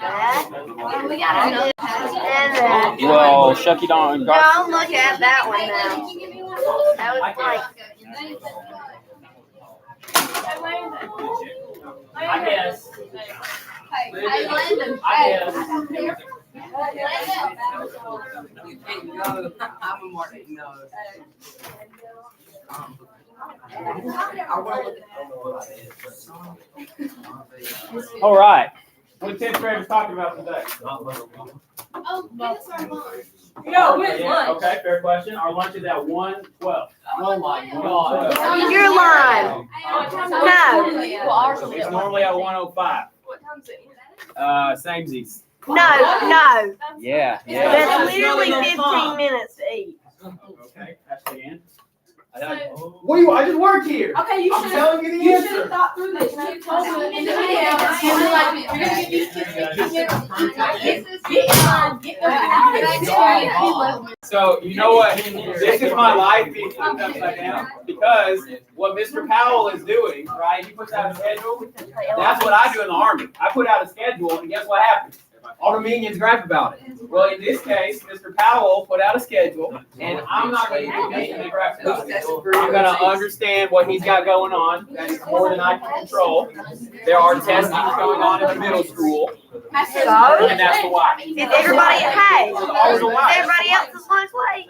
We got another. Well, Shucky Don. Don't look at that one now. That was like. I guess. I guess. I'm a Martin. No. All right. What 10th graders talking about today? Oh, when's our lunch? No, when's lunch? Okay, fair question. Our lunch is at 1:12. Oh my God. You're lying. No. It's normally at 1:05. What time is it? Samesies. No. Yeah. That's literally 15 minutes to eat. Okay, Ashley Ann. I just work here. Okay, you I'm should telling you the have answer. thought through this. You told me in the video. So you know what? This is my life being flipped upside down because what Mr. Powell is doing, right? He puts out a schedule. That's what I do in the Army. I put out a schedule, and guess what happens? All the minions gripe about it. Well, in this case, Mr. Powell put out a schedule, and I'm not going to be minion and gripe about it. I'm going to understand what he's got going on. That is more than I can control. There are testings going on in the middle school, and that's the why. Is everybody hey? Is Always a why. everybody else's lunch late?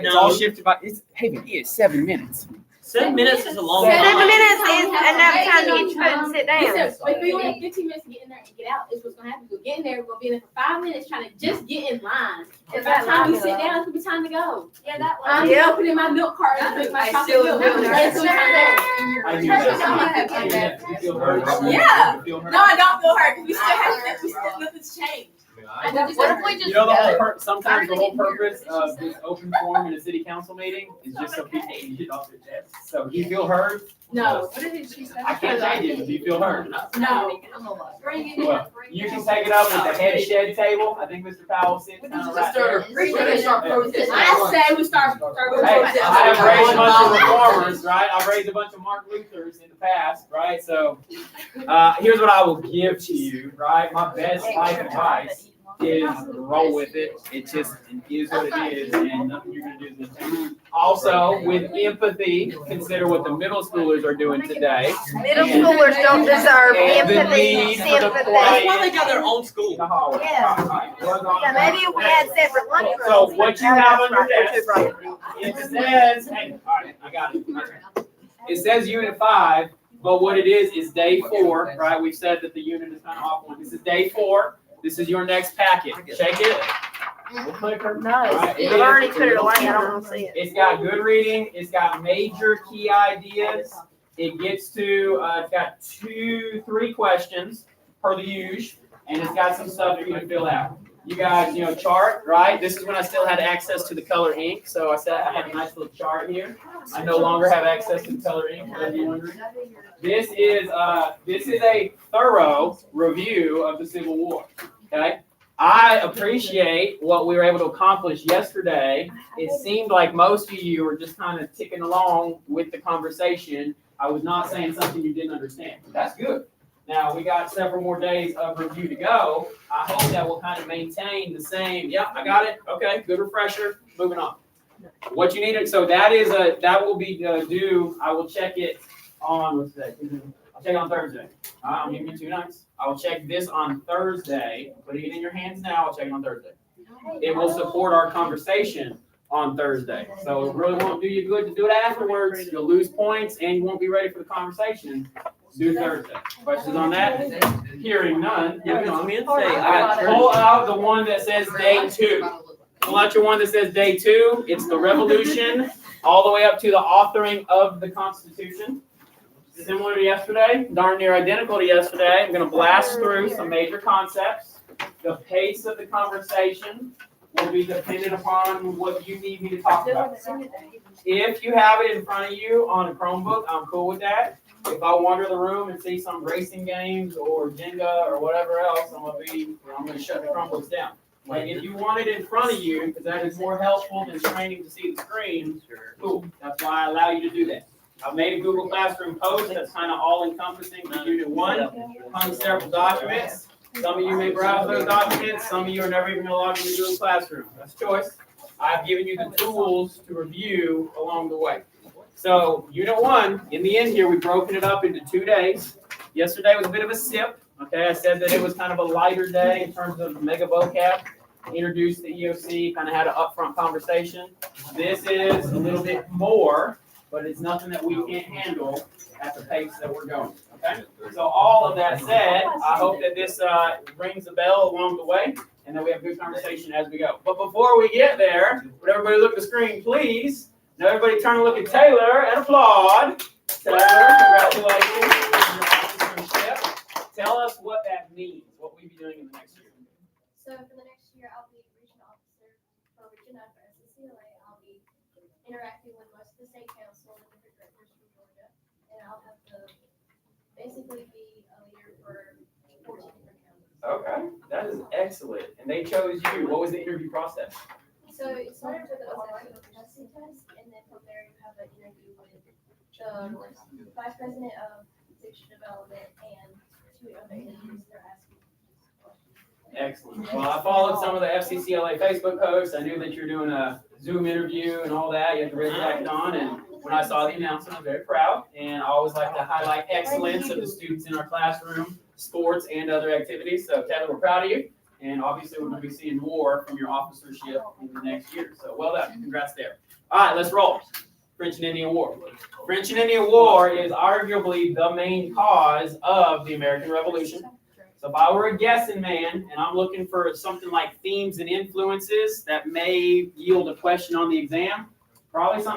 It's all shifted by. Hey, it is 7 minutes. 7 minutes is a long 7 time. minutes is enough time to get your food and sit down. If we only have 15 minutes to get in there and get out, is what's gonna happen. We'll get in there, we're gonna be in there for 5 minutes trying to just get in line. And by the time we sit down, it's gonna be time to go. Yeah, that I'm yeah. opening my milk cart and drink my chocolate milk. I knew that. You feel hurt? Yeah. You feel hurt? No, I don't feel hurt. We still have nothing's changed. What if we just You know the whole sometimes the whole purpose of this open forum in a city council meeting is just so people can get off their chest. So do you feel heard? No. I can't change it. Do you feel heard? No. Well, you can take it up with the head shed table. I think Mr. Powell sits kind of right there. I say we start Hey, I have raised a bunch of reformers, right? I've raised a bunch of Martin Luthers in the past, right? So here's what I will give to you, right? My best life advice is roll with it. It just is what it is, and nothing you're going to do is going. Also, with empathy, consider what the middle schoolers are doing today. Middle schoolers don't deserve And the empathy, need for the sympathy. quiet. Why they got their own school? In the hallway. Yeah. Yeah, maybe if we had separate lunch rooms. So what you have on your desk, it says, hey, all right, I got it. It says Unit 5, but what it is day 4, right? We've said that the unit is kind of off one. This is day 4. This is your next packet. Check it. No, Right, I've already put it away. I don't want to see it. It's got good reading. It's got major key ideas. It gets to, it's got 2-3 questions per the usual, and it's got some stuff for you to fill out. You guys, chart, right? This is when I still had access to the color ink, so I had a nice little chart here. I no longer have access to the color ink, for those of you wondering. This is a thorough review of the Civil War. Okay, I appreciate what we were able to accomplish yesterday. It seemed like most of you were just kind of ticking along with the conversation. I was not saying something you didn't understand. That's good. Now, we got several more days of review to go. I hope that will kind of maintain the same. Yep, I got it. Okay, good refresher. Moving on. What you needed, so that will be due. I will check it on, what's today? I'll check it on Thursday. I'm giving you 2 nights. I will check this on Thursday. Putting it in your hands now. I'll check it on Thursday. It will support our conversation on Thursday. So it really won't do you good to do it afterwards. You'll lose points and you won't be ready for the conversation. Do Thursday. Questions on that? Hearing none. Moving on. Pull out the one that says day 2. Pull out your one that says day 2. It's the Revolution, all the way up to the authoring of the Constitution. Similar to yesterday, darn near identical to yesterday. I'm going to blast through some major concepts. The pace of the conversation will be dependent upon what you need me to talk about. If you have it in front of you on a Chromebook, I'm cool with that. If I wander the room and see some racing games or Jenga or whatever else, I'm going to shut the Chromebooks down. Like if you want it in front of you, because that is more helpful than training to see the screen, cool. That's why I allow you to do that. I've made a Google Classroom post that's kind of all-encompassing for Unit 1. Comes several documents. Some of you may browse those documents. Some of you are never even going to log into Google Classroom. That's a choice. I've given you the tools to review along the way. So, Unit 1, in the end here, we've broken it up into 2 days. Yesterday was a bit of a sip. Okay, I said that it was kind of a lighter day in terms of mega vocab. Introduced the EOC, kind of had an upfront conversation. This is a little bit more, but it's nothing that we can't handle at the pace that we're going. Okay, so all of that said, I hope that this rings a bell along the way, and that we have good conversation as we go. But before we get there, would everybody look at the screen, please? Now everybody turn and look at Taylor and applaud. Taylor, congratulations on your officership. Tell us what that means, what we'll be doing in the next year. So for the next year, I'll be regional officer for Region 9 for SCCLA. I'll be interacting with most of the state council and different directors from Georgia, and I'll have to basically be a leader for 14 different counties. Okay, that is excellent. And they chose you. What was the interview process? So it started with an online competency test, and then from there you have an interview with the vice president of section development and 2 other interviews. They're asking questions. Excellent. Well, I followed some of the FCCLA Facebook posts. I knew that you're doing a Zoom interview and all that. You had the red jacket on, and when I saw the announcement, I was very proud. And I always like to highlight excellence of the students in our classroom, sports, and other activities. So, Taylor, we're proud of you. And obviously, we're going to be seeing more from your officership in the next year. So, well done. Congrats there. All right, let's roll. French and Indian War. French and Indian War is arguably the main cause of the American Revolution. So if I were a guessing man, and I'm looking for something like themes and influences that may yield a question on the exam,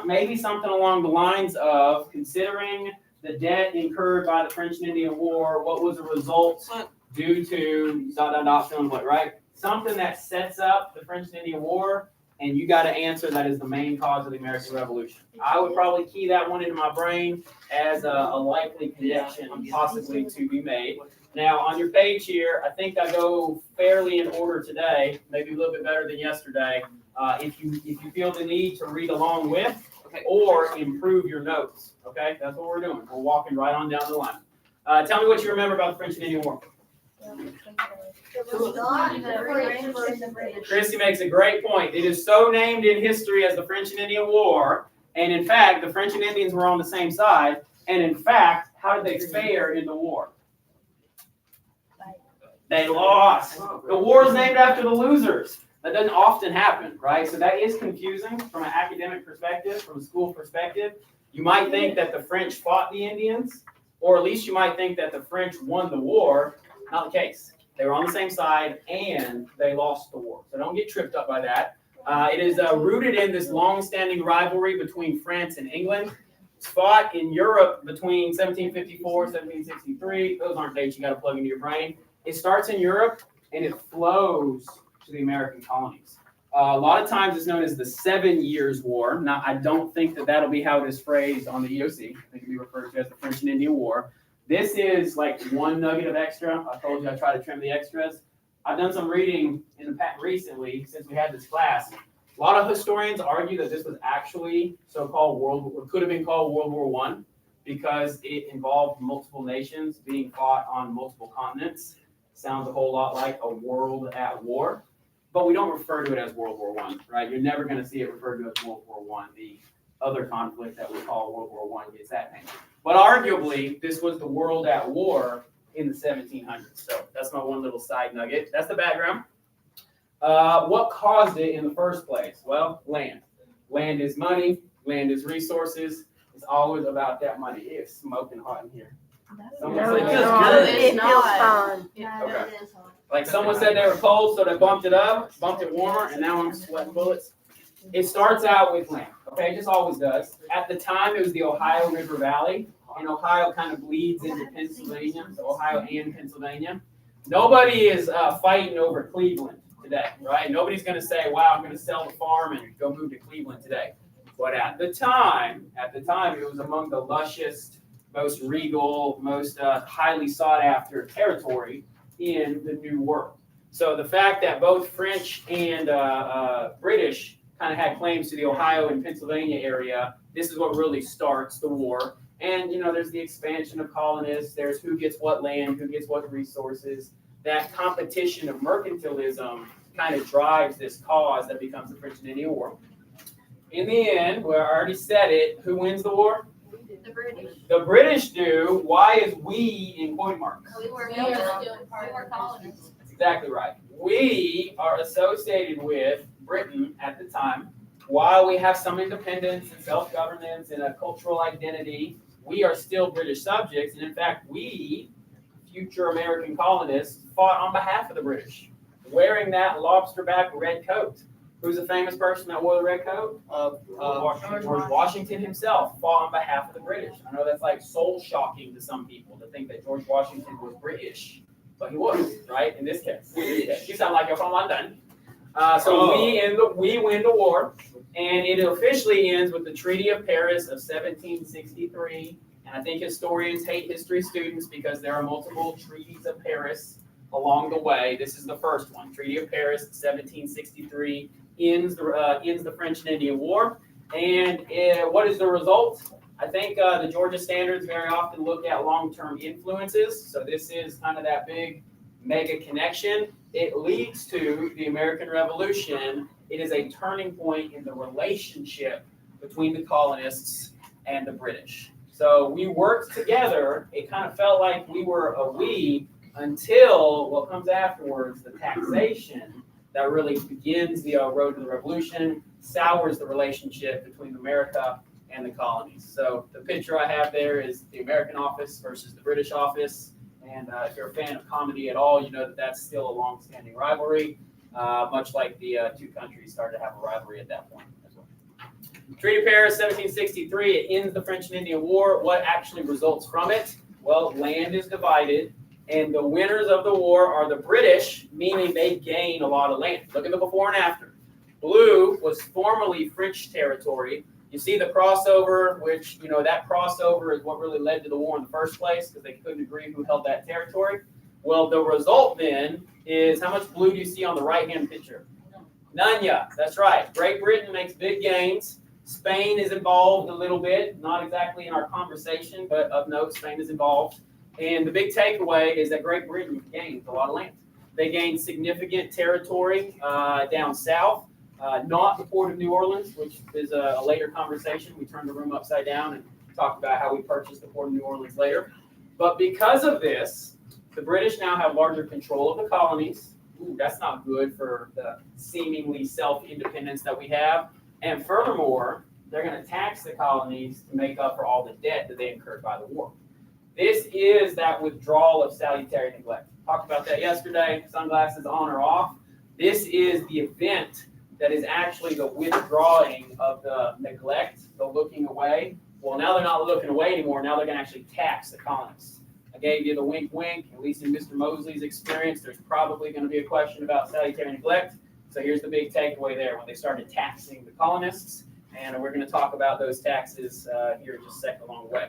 maybe something along the lines of considering the debt incurred by the French and Indian War, what was the result due to fill in what, right? Something that sets up the French and Indian War, and you got to answer that is the main cause of the American Revolution. I would probably key that one into my brain as a likely connection possibly to be made. Now, on your page here, I think I go fairly in order today, maybe a little bit better than yesterday. If you feel the need to read along with or improve your notes, okay? That's what we're doing. We're walking right on down the line. Tell me what you remember about the French and Indian War. Christy makes a great point. It is so named in history as the French and Indian War, and in fact, the French and Indians were on the same side, and in fact, how did they fare in the war? They lost. The war is named after the losers. That doesn't often happen, right? So that is confusing from an academic perspective, from a school perspective. You might think that the French fought the Indians, or at least you might think that the French won the war. Not the case. They were on the same side, and they lost the war. So don't get tripped up by that. It is rooted in this long-standing rivalry between France and England. It's fought in Europe between 1754 and 1763. Those aren't dates you got to plug into your brain. It starts in Europe, and it flows to the American colonies. A lot of times it's known as the 7 Years' War. Now, I don't think that that'll be how it is phrased on the EOC. I think it'll be referred to as the French and Indian War. This is like one nugget of extra. I told you I try to trim the extras. I've done some reading in the past recently since we had this class. A lot of historians argue that this was actually so-called could have been called World War I because it involved multiple nations being fought on multiple continents. Sounds a whole lot like a world at war, but we don't refer to it as World War I, right? You're never going to see it referred to as World War I. The other conflict that we call World War I gets that name. But arguably, this was the world at war in the 1700s. So that's my one little side nugget. That's the background. What caused it in the first place? Well, land. Land is money. Land is resources. It's always about that money. It's smoking hot in here. Someone said it feels good. It feels fun. Okay. Like someone said they were cold, so they bumped it up, bumped it warmer, and now I'm sweating bullets. It starts out with land, okay? It just always does. At the time, it was the Ohio River Valley, and Ohio kind of bleeds into Pennsylvania, so Ohio and Pennsylvania. Nobody is fighting over Cleveland today, right? Nobody's going to say, wow, I'm going to sell the farm and go move to Cleveland today. But at the time, it was among the lushest, most regal, most highly sought after territory in the New World. So the fact that both French and British kind of had claims to the Ohio and Pennsylvania area, this is what really starts the war. And, there's the expansion of colonists. There's who gets what land, who gets what resources. that competition of mercantilism kind of drives this cause that becomes the French and Indian War. In the end, well, I already said it, who wins the war? The British. The British do. Why is we in quote marks? We were colonists. That's exactly right. We are associated with Britain at the time. While we have some independence and self-governance and a cultural identity, we are still British subjects. And in fact, we, future American colonists, fought on behalf of the British, wearing that lobster-back red coat. Who's a famous person that wore the red coat? George Washington himself fought on behalf of the British. I know that's like soul-shocking to some people to think that George Washington was British, but he was, right? In this case. You sound like you're from London. We win the war, and it officially ends with the Treaty of Paris of 1763. And I think historians hate history students because there are multiple treaties of Paris along the way. This is the first one. Treaty of Paris, 1763, ends the French and Indian War. And what is the result? I think the Georgia standards very often look at long-term influences. So this is kind of that big mega connection. It leads to the American Revolution. It is a turning point in the relationship between the colonists and the British. So we worked together. It kind of felt like we were a we until what comes afterwards, the taxation that really begins the road to the revolution, sours the relationship between America and the colonies. So the picture I have there is the American office versus the British office. And if you're a fan of comedy at all, you know that that's still a long-standing rivalry, much like the two countries started to have a rivalry at that point as well. Treaty of Paris, 1763, it ends the French and Indian War. What actually results from it? Well, land is divided, and the winners of the war are the British, meaning they gain a lot of land. Look at the before and after. Blue was formerly French territory. You see the crossover, which, that crossover is what really led to the war in the first place because they couldn't agree who held that territory. Well, the result then is how much blue do you see on the right-hand picture? None. That's right. Great Britain makes big gains. Spain is involved a little bit, not exactly in our conversation, but of note, Spain is involved. And the big takeaway is that Great Britain gained a lot of land. They gained significant territory down south. Not the Port of New Orleans, which is a later conversation. We turned the room upside down and talked about how we purchased the Port of New Orleans later. But because of this, the British now have larger control of the colonies. Ooh, that's not good for the seemingly self-independence that we have. And furthermore, they're going to tax the colonies to make up for all the debt that they incurred by the war. This is that withdrawal of salutary neglect. Talked about that yesterday, sunglasses on or off. This is the event that is actually the withdrawing of the neglect, the looking away. Well, now they're not looking away anymore. Now they're going to actually tax the colonists. I gave you the wink, wink. At least in Mr. Mosley's experience, there's probably going to be a question about salutary neglect. So here's the big takeaway there when they started taxing the colonists. And we're going to talk about those taxes here in just a second along the way.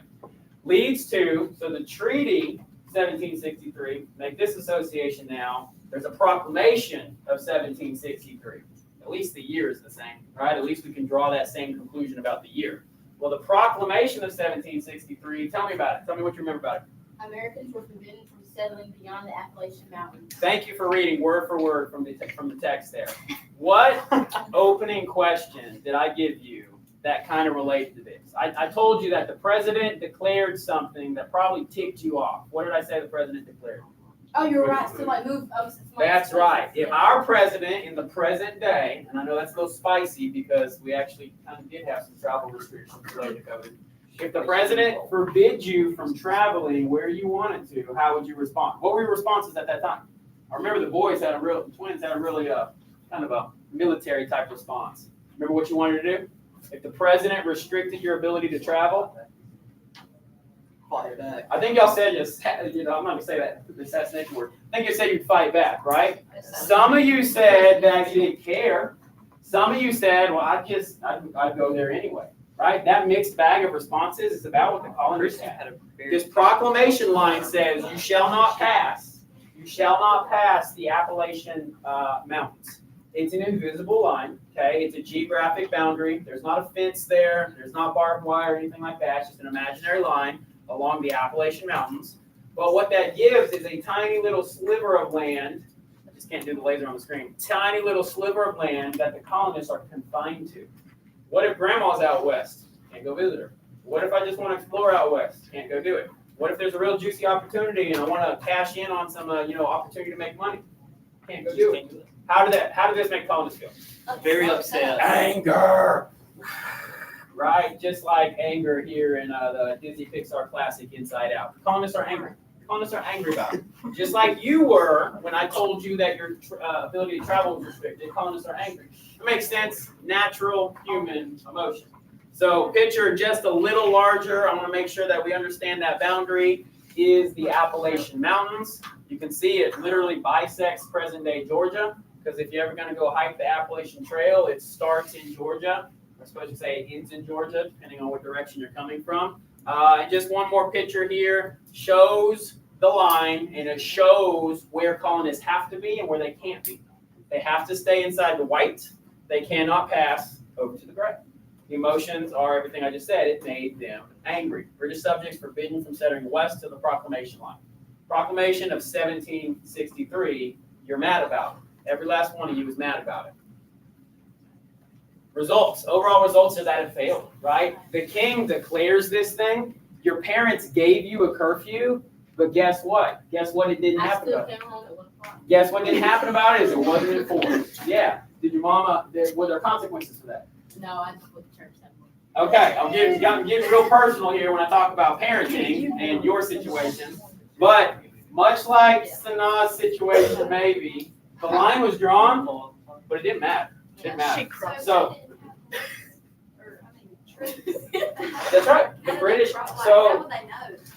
Leads to, so the treaty, 1763, make this association now. There's a proclamation of 1763. At least the year is the same, right? At least we can draw that same conclusion about the year. Well, the Proclamation of 1763, tell me about it. Tell me what you remember about it. Americans were forbidden from settling beyond the Appalachian Mountains. Thank you for reading word for word from the text there. What opening question did I give you that kind of related to this? I told you that the president declared something that probably ticked you off. What did I say the president declared? Oh, you're right. To move up 6 months. That's right. If our president in the present day, and I know that's a little spicy because we actually kind of did have some travel restrictions related to COVID. If the president forbid you from traveling where you wanted to, how would you respond? What were your responses at that time? I remember the twins had a really kind of a military type response. Remember what you wanted to do? If the president restricted your ability to travel, fight back. I think y'all said I'm not gonna say that the assassination word. I think you said you'd fight back, right? Some of you said that you didn't care. Some of you said, well, I'd go there anyway, right? That mixed bag of responses is about what the colonists had. This proclamation line says, you shall not pass the Appalachian Mountains. It's an invisible line, okay? It's a geographic boundary. There's not a fence there. There's not barbed wire or anything like that. It's just an imaginary line along the Appalachian Mountains. But what that gives is a tiny little sliver of land. I just can't do the laser on the screen. Tiny little sliver of land that the colonists are confined to. What if grandma's out west? Can't go visit her. What if I just want to explore out west? Can't go do it. What if there's a real juicy opportunity and I want to cash in on some, opportunity to make money? Can't go do it. How did this make colonists feel? Very upset. Anger. Right, just like anger here in the Disney Pixar classic Inside Out. The colonists are angry. The colonists are angry about it. Just like you were when I told you that your ability to travel was restricted. Colonists are angry. It makes sense. Natural human emotion. So picture just a little larger. I want to make sure that we understand that boundary is the Appalachian Mountains. You can see it literally bisects present-day Georgia, because if you're ever going to go hike the Appalachian Trail, it starts in Georgia. I suppose you say it ends in Georgia, depending on what direction you're coming from. And just one more picture here shows the line, and it shows where colonists have to be and where they can't be. They have to stay inside the white. They cannot pass over to the gray. The emotions are everything I just said. It made them angry. British subjects forbidden from setting west to the Proclamation line. Proclamation of 1763, you're mad about it. Every last one of you is mad about it. Results. Overall results are that it failed, right? The king declares this thing. Your parents gave you a curfew, but guess what? Guess what it didn't happen about it? Guess what didn't happen about it is it wasn't enforced. Yeah. Did your mama, were there consequences for that? No, I just put the church that way. Okay, I'm getting real personal here when I talk about parenting and your situation. But much like Sanaa's situation, maybe, the line was drawn, but it didn't matter. It didn't matter. So, that's right. The British, so,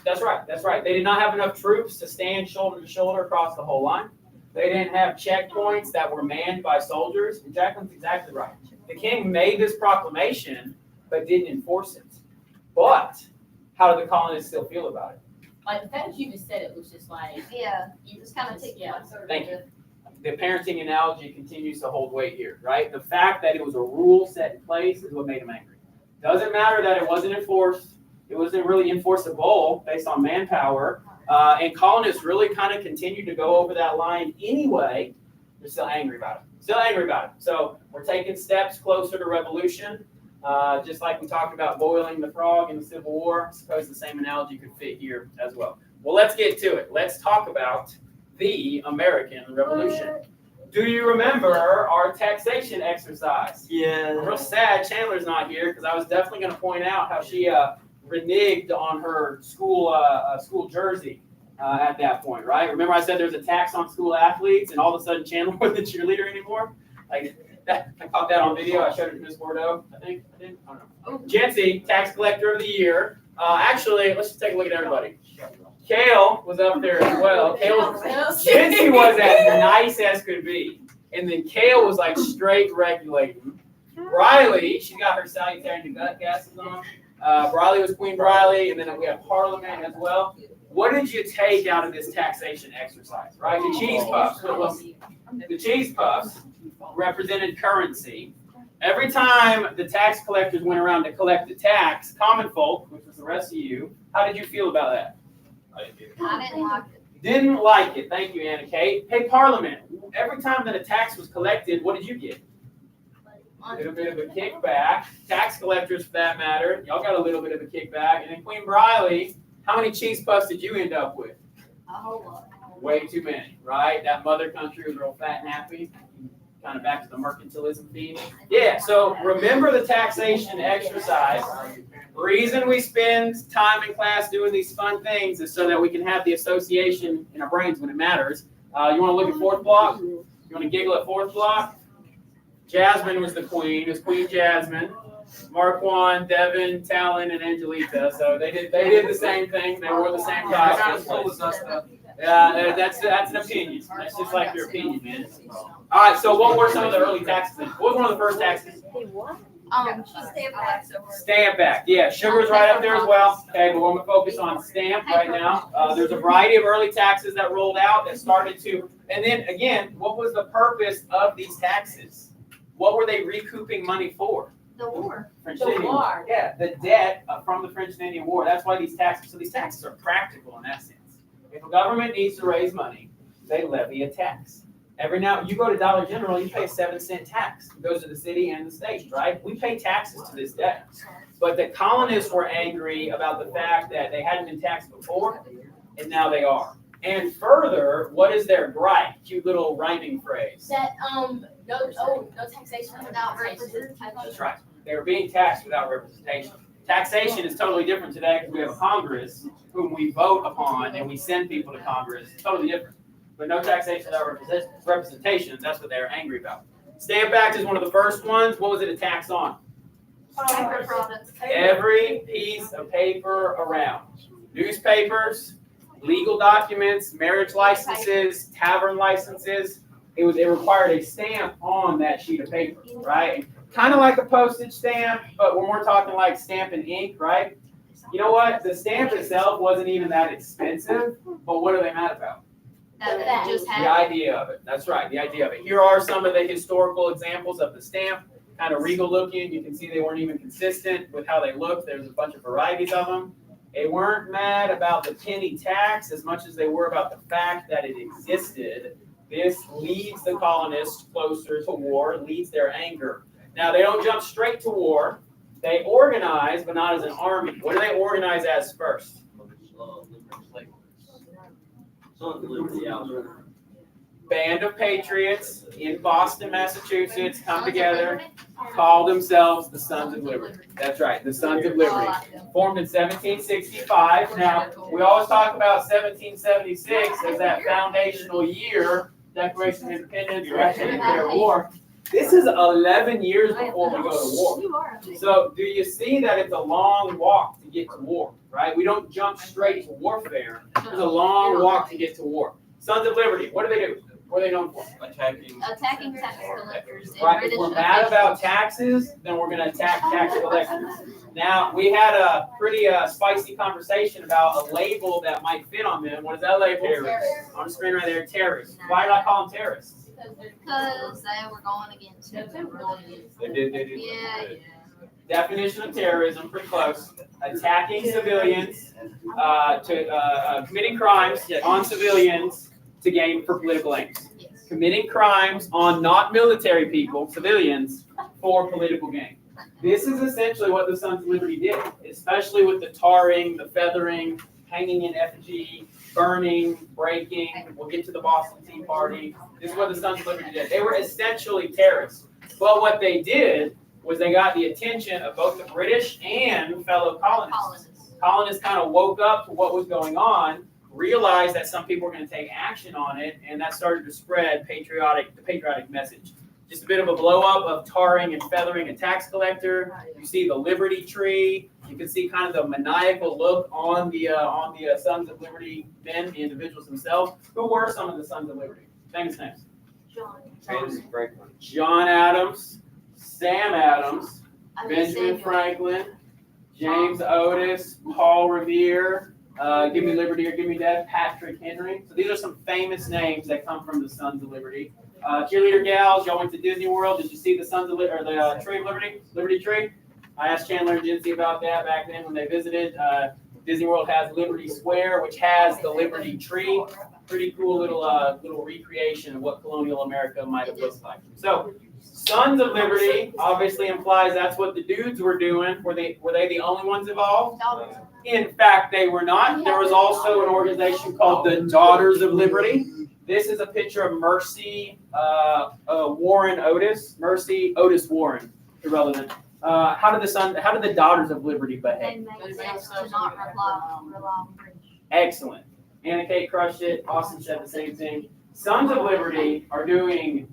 that's right. They did not have enough troops to stand shoulder to shoulder across the whole line. They didn't have checkpoints that were manned by soldiers. And Jacqueline's exactly right. The king made this proclamation, but didn't enforce it. But how did the colonists still feel about it? Like the fact that you just said it was just like, Yeah, you just kind of take one sort of. Thank you. The parenting analogy continues to hold weight here, right? The fact that it was a rule set in place is what made him angry. Doesn't matter that it wasn't enforced. It wasn't really enforceable based on manpower. And colonists really kind of continued to go over that line anyway. They're still angry about it. So we're taking steps closer to revolution. Just like we talked about boiling the frog in the Civil War. I suppose the same analogy could fit here as well. Well, let's get to it. Let's talk about the American Revolution. Do you remember our taxation exercise? Yeah. I'm real sad Chandler's not here because I was definitely going to point out how she reneged on her school jersey at that point, right? Remember I said there's a tax on school athletes and all of a sudden Chandler wasn't the cheerleader anymore? Like that, I caught that on video. I showed it to Miss Bordeaux, I think. I don't know. Jency, tax collector of the year. Actually, let's just take a look at everybody. Kale was up there as well. Jency was as nice as could be. And then Kale was like straight regulating. Riley, she got her salutary and gut gases on. Riley was Queen Riley, and then we have Parliament as well. What did you take out of this taxation exercise, right? The cheese puffs. The cheese puffs represented currency. Every time the tax collectors went around to collect the tax, common folk, which was the rest of you, how did you feel about that? I didn't like it. Didn't like it. Thank you, Anna Kate. Hey, Parliament. Every time that a tax was collected, what did you get? A little bit of a kickback. Tax collectors, for that matter, y'all got a little bit of a kickback. And then Queen Riley, how many cheese puffs did you end up with? A whole lot. Way too many, right? That mother country was real fat and happy. Kind of back to the mercantilism theme. Yeah, so remember the taxation exercise. The reason we spend time in class doing these fun things is so that we can have the association in our brains when it matters. You want to look at fourth block? You want to giggle at fourth block? Jasmine was the queen. It was Queen Jasmine. Marquand, Devin, Talon, and Angelita. So they did the same thing. They wore the same costumes. Yeah, that's an opinion. That's just like your opinion, man. All right. So what were some of the early taxes? What was one of the first taxes? Stamp Act. Yeah, sugar's right up there as well. Okay, but we're gonna focus on stamp right now. There's a variety of early taxes that rolled out that started to, and then again, what was the purpose of these taxes? What were they recouping money for? The war. French-Indian War. Yeah, the debt from the French and Indian War. That's why these taxes. So these taxes are practical in that sense. If a government needs to raise money, they levy a tax. Every now, you go to Dollar General, you pay a 7-cent tax. It goes to the city and the state, right? We pay taxes to this day. But the colonists were angry about the fact that they hadn't been taxed before, and now they are. And further, what is their gripe? Cute little rhyming phrase. That, no taxation without representation. That's right. They were being taxed without representation. Taxation is totally different today because we have a Congress whom we vote upon and we send people to Congress. Totally different. But no taxation without representation. That's what they're angry about. Stamp Act is one of the first ones. What was it a tax on? Paper products. Every piece of paper around. Newspapers, legal documents, marriage licenses, tavern licenses. It required a stamp on that sheet of paper, right? Kind of like a postage stamp, but when we're talking like stamp and ink, right? You know what? The stamp itself wasn't even that expensive, but what are they mad about? That just The happened. idea of it. That's right, the idea of it. Here are some of the historical examples of the stamp. Kind of regal looking. You can see they weren't even consistent with how they looked. There's a bunch of varieties of them. They weren't mad about the penny tax as much as they were about the fact that it existed. This leads the colonists closer to war, leads their anger. Now, they don't jump straight to war. They organize, but not as an army. What do they organize as first? Band of patriots in Boston, Massachusetts come together, call themselves the Sons of Liberty. That's right, the Sons of Liberty. Formed in 1765. Now, we always talk about 1776 as that foundational year, Declaration of Independence, Declaration of War. This is 11 years before we go to war. So do you see that it's a long walk to get to war, right? We don't jump straight to warfare. It's a long walk to get to war. Sons of Liberty, what do they do? What are they known for? Attacking tax collectors. and Right, if British we're mad officials. about taxes, then we're gonna attack tax collectors. Now, we had a pretty spicy conversation about a label that might fit on them. What is that label? Terrorists. On the screen right there, terrorists. Why did I call them terrorists? Because they were going against. They did. Yeah. Definition of terrorism, pretty close. Attacking civilians, committing crimes on civilians to gain for political aims. Yes. Committing crimes on not military people, civilians, for political gain. This is essentially what the Sons of Liberty did, especially with the tarring, the feathering, hanging in effigy, burning, breaking. We'll get to the Boston Tea Party. This is what the Sons of Liberty did. They were essentially terrorists. But what they did was they got the attention of both the British and fellow colonists. Colonists kind of woke up to what was going on, realized that some people were going to take action on it, and that started to spread the patriotic message. Just a bit of a blow up of tarring and feathering a tax collector. You see the Liberty Tree. You can see kind of the maniacal look on the Sons of Liberty men, the individuals themselves. Who were some of the Sons of Liberty? Famous names. John Adams, Sam Adams, Benjamin Franklin, James Otis, Paul Revere, Give Me Liberty or Give Me Death, Patrick Henry. So these are some famous names that come from the Sons of Liberty. Cheerleader gals, y'all went to Disney World. Did you see the Sons of Liberty, or the Tree of Liberty, Liberty Tree? I asked Chandler and Jinsey about that back then when they visited. Disney World has Liberty Square, which has the Liberty Tree. Pretty cool little recreation of what colonial America might have looked like. So, Sons of Liberty obviously implies that's what the dudes were doing. Were they the only ones involved? In fact, they were not. There was also an organization called the Daughters of Liberty. This is a picture of Mercy Warren Otis. Mercy Otis Warren. Irrelevant. How did the Daughters of Liberty behave? They made sense to not rely on British. Excellent. Anna Kate crushed it. Austin said the same thing. Sons of Liberty are doing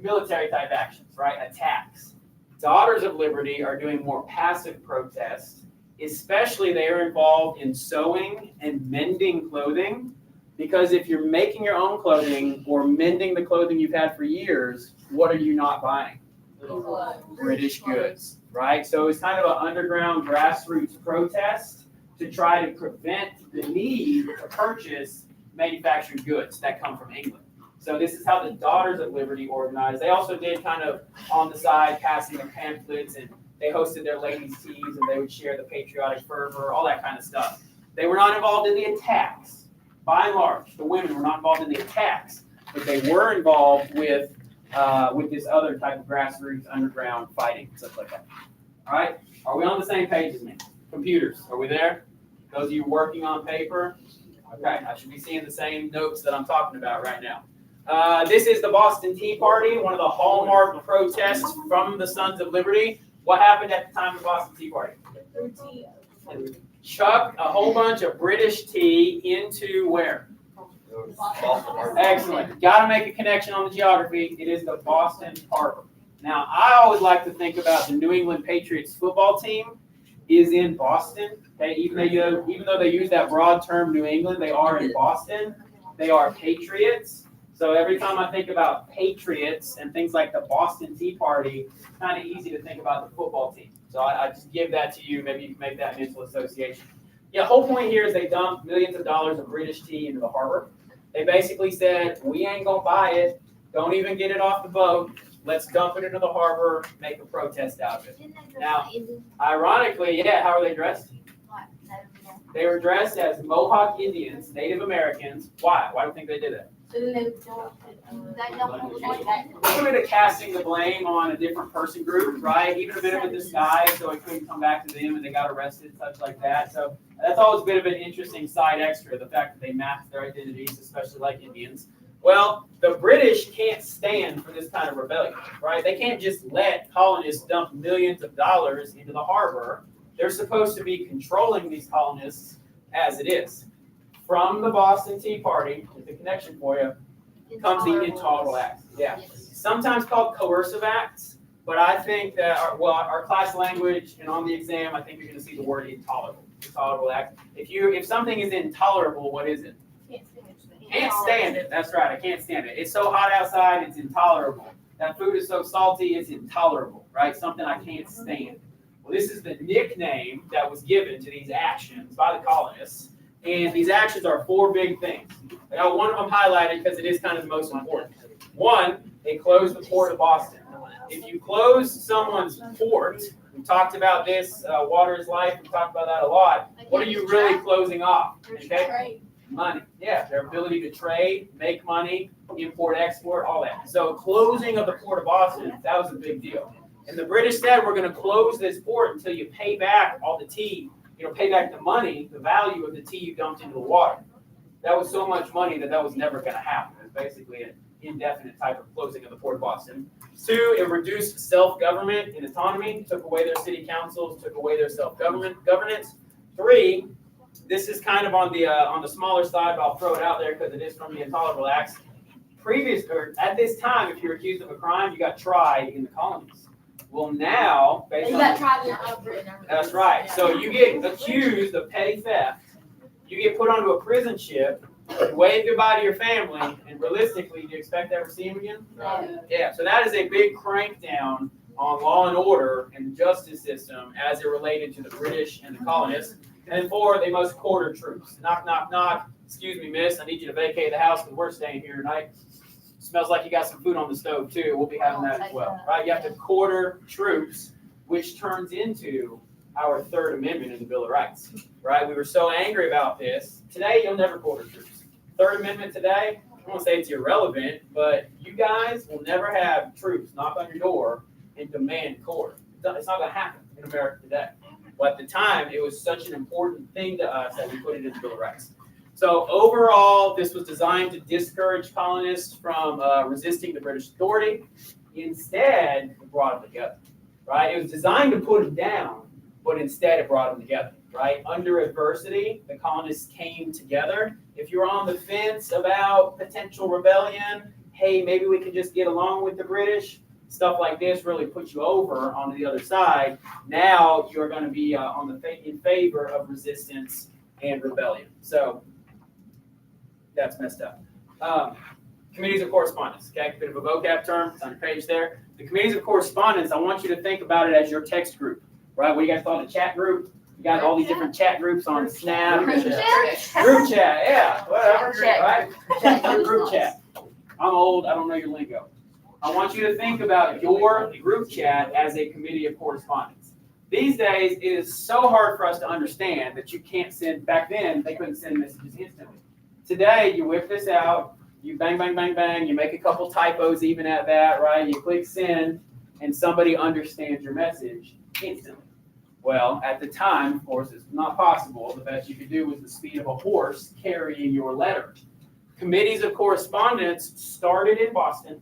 military type actions, right? Attacks. Daughters of Liberty are doing more passive protests. Especially they are involved in sewing and mending clothing. Because if you're making your own clothing or mending the clothing you've had for years, what are you not buying? British goods, right? So it's kind of an underground grassroots protest to try to prevent the need to purchase manufactured goods that come from England. So this is how the Daughters of Liberty organized. They also did kind of on the side passing of pamphlets, and they hosted their ladies' teas, and they would share the patriotic fervor, all that kind of stuff. They were not involved in the attacks, by and large, the women were not involved in the attacks, but they were involved with this other type of grassroots underground fighting, stuff like that. All right, are we on the same page as me? Computers, are we there? Those of you working on paper? Okay, I should be seeing the same notes that I'm talking about right now. This is the Boston Tea Party, one of the hallmark protests from the Sons of Liberty. What happened at the time of the Boston Tea Party? Chuck a whole bunch of British tea into where? Excellent. Got to make a connection on the geography. It is the Boston Harbor. Now, I always like to think about the New England Patriots football team is in Boston. Okay, even though they use that broad term New England, they are in Boston. They are patriots. So every time I think about patriots and things like the Boston Tea Party, it's kind of easy to think about the football team. So I just give that to you. Maybe you can make that mental association. Yeah, the whole point here is they dumped millions of dollars of British tea into the harbor. They basically said, we ain't going to buy it. Don't even get it off the boat. Let's dump it into the harbor, make a protest out of it. Now, ironically, yeah, how are they dressed? They were dressed as Mohawk Indians, Native Americans. Why? Why do you think they did that? So then they don't. A little bit of casting the blame on a different person group, right? Even a bit of a disguise, so it couldn't come back to them and they got arrested, such like that. So that's always a bit of an interesting side extra, the fact that they masked their identities, especially like Indians. Well, the British can't stand for this kind of rebellion, right? They can't just let colonists dump millions of dollars into the harbor. They're supposed to be controlling these colonists as it is. From the Boston Tea Party, with the connection for you, comes the Intolerable Acts. Yeah, sometimes called coercive acts, but I think that our class language and on the exam, I think you're going to see the word intolerable. Intolerable act. If something is intolerable, what is it? Can't stand it. That's right. I can't stand it. It's so hot outside, it's intolerable. That food is so salty, it's intolerable, right? Something I can't stand. Well, this is the nickname that was given to these actions by the colonists. And these actions are four big things. I got one of them highlighted because it is kind of the most important. One, they closed the port of Boston. If you close someone's port, we talked about this, water is life, we talked about that a lot. What are you really closing off? Okay? Money. Yeah, their ability to trade, make money, import, export, all that. So closing of the port of Boston, that was a big deal. And the British said, we're going to close this port until you pay back all the tea, pay back the money, the value of the tea you dumped into the water. That was so much money that was never going to happen. It was basically an indefinite type of closing of the port of Boston. Two, it reduced self-government and autonomy, took away their city councils, took away their self-governance. Three, this is kind of on the smaller side, but I'll throw it out there because it is from the Intolerable Acts. At this time, if you're accused of a crime, you got tried in the colonies. Well, now, based on that's right. So you get accused of petty theft. You get put onto a prison ship. You wave goodbye to your family, and realistically, do you expect to ever see him again? Yeah. So that is a big crankdown on law and order and the justice system as it related to the British and the colonists. And then four, they must quarter troops. Knock, knock, knock. Excuse me, miss. I need you to vacate the house because we're staying here tonight. Smells like you got some food on the stove too. We'll be having that as well, right? You have to quarter troops, which turns into our Third Amendment in the Bill of Rights, right? We were so angry about this. Today, you'll never quarter troops. Third Amendment today, I won't say it's irrelevant, but you guys will never have troops knock on your door and demand quarter. It's not going to happen in America today. But at the time, it was such an important thing to us that we put it in the Bill of Rights. So overall, this was designed to discourage colonists from resisting the British authority. Instead, it brought them together, right? It was designed to put them down, but instead it brought them together, right? Under adversity, the colonists came together. If you're on the fence about potential rebellion, hey, maybe we can just get along with the British, stuff like this really puts you over onto the other side. Now you're going to be in favor of resistance and rebellion. So that's messed up. Committees of correspondence. Okay, a bit of a vocab term. It's on your page there. The committees of correspondence, I want you to think about it as your text group, right? What do you guys call it? A chat group? You got all these different chat groups on Snap. Group chat, yeah, whatever, right? Group chat. I'm old. I don't know your lingo. I want you to think about your group chat as a committee of correspondence. These days, it is so hard for us to understand that you can't send, back then, they couldn't send messages instantly. Today, you whip this out, you bang, bang, bang, bang, you make a couple typos even at that, right? You click send, and somebody understands your message instantly. Well, at the time, of course, it's not possible. The best you could do was the speed of a horse carrying your letter. Committees of correspondence started in Boston,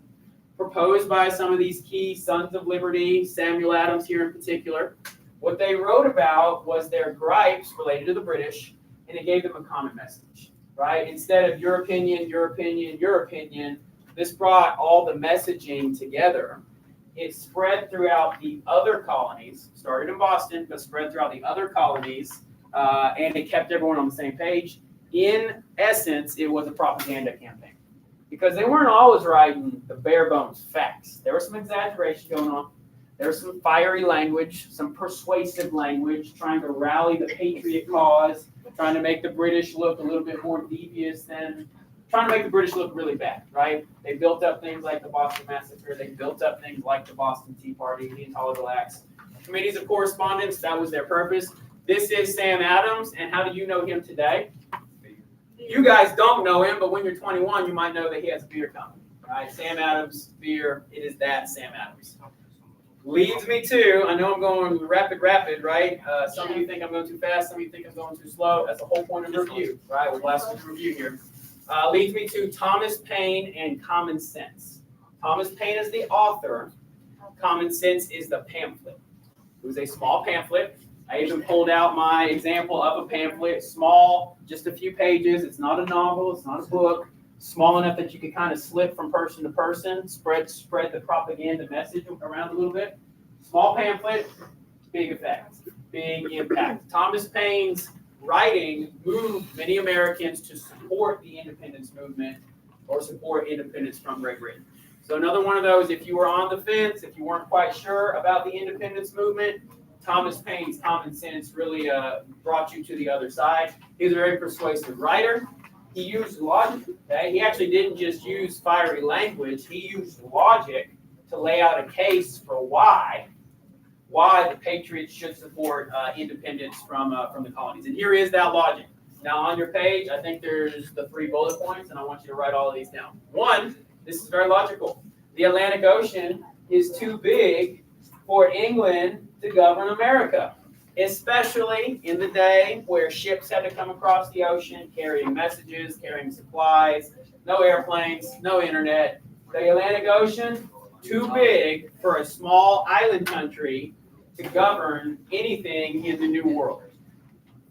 proposed by some of these key sons of liberty, Samuel Adams here in particular. What they wrote about was their gripes related to the British, and it gave them a common message, right? Instead of your opinion, your opinion, your opinion, this brought all the messaging together. It spread throughout the other colonies, started in Boston, but spread throughout the other colonies, and it kept everyone on the same page. In essence, it was a propaganda campaign because they weren't always writing the bare bones facts. There was some exaggeration going on. There was some fiery language, some persuasive language, trying to rally the patriot cause, trying to make the British look a little bit more devious than, trying to make the British look really bad, right? They built up things like the Boston Massacre. They built up things like the Boston Tea Party, the Intolerable Acts. Committees of correspondence, that was their purpose. This is Sam Adams, and how do you know him today? You guys don't know him, but when you're 21, you might know that he has a beer company, right? Sam Adams beer, it is that Sam Adams. Leads me to, I know I'm going rapid, right? Some of you think I'm going too fast, some of you think I'm going too slow. That's the whole point of review, right? We're last week's review here. Leads me to Thomas Paine and Common Sense. Thomas Paine is the author. Common Sense is the pamphlet. It was a small pamphlet. I even pulled out my example of a pamphlet, small, just a few pages. It's not a novel, it's not a book. Small enough that you could kind of slip from person to person, spread the propaganda message around a little bit. Small pamphlet, big effect, big impact. Thomas Paine's writing moved many Americans to support the independence movement or support independence from Great Britain. So another one of those, if you were on the fence, if you weren't quite sure about the independence movement, Thomas Paine's Common Sense really brought you to the other side. He's a very persuasive writer. He used logic. Okay? He actually didn't just use fiery language. He used logic to lay out a case for why the Patriots should support independence from the colonies. And here is that logic. Now on your page, I think there's the 3 bullet points, and I want you to write all of these down. 1, this is very logical. The Atlantic Ocean is too big for England to govern America, especially in the day where ships had to come across the ocean carrying messages, carrying supplies, no airplanes, no internet. The Atlantic Ocean, too big for a small island country to govern anything in the New World.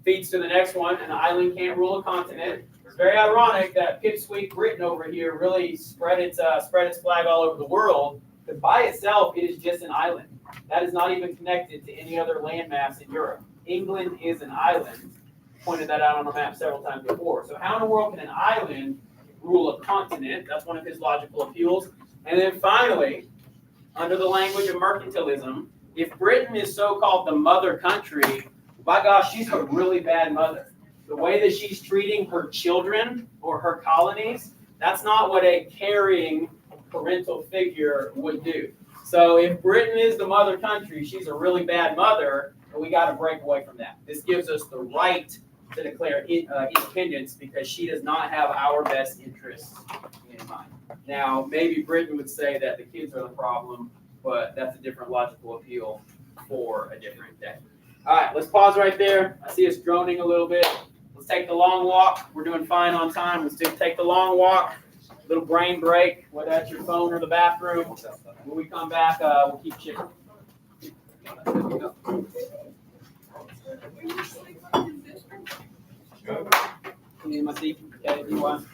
Feeds to the next one, an island can't rule a continent. It's very ironic that pipsqueak Britain over here really spread its flag all over the world, but by itself, it is just an island. That is not even connected to any other landmass in Europe. England is an island. Pointed that out on a map several times before. So how in the world can an island rule a continent? That's one of his logical appeals. And then finally, under the language of mercantilism, if Britain is so-called the mother country, by gosh, she's a really bad mother. The way that she's treating her children or her colonies, that's not what a caring parental figure would do. So if Britain is the mother country, she's a really bad mother, and we got to break away from that. This gives us the right to declare independence because she does not have our best interests in mind. Now, maybe Britain would say that the kids are the problem, but that's a different logical appeal for a different day. All right, let's pause right there. I see us droning a little bit. Let's take the long walk. We're doing fine on time. Let's take the long walk. Little brain break, whether that's your phone or the bathroom. When we come back, we'll keep chipping. My seat. Okay, if you want.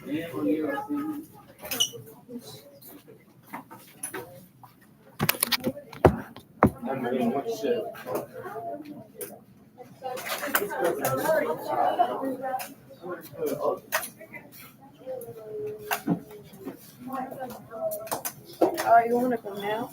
Oh, you want to go now?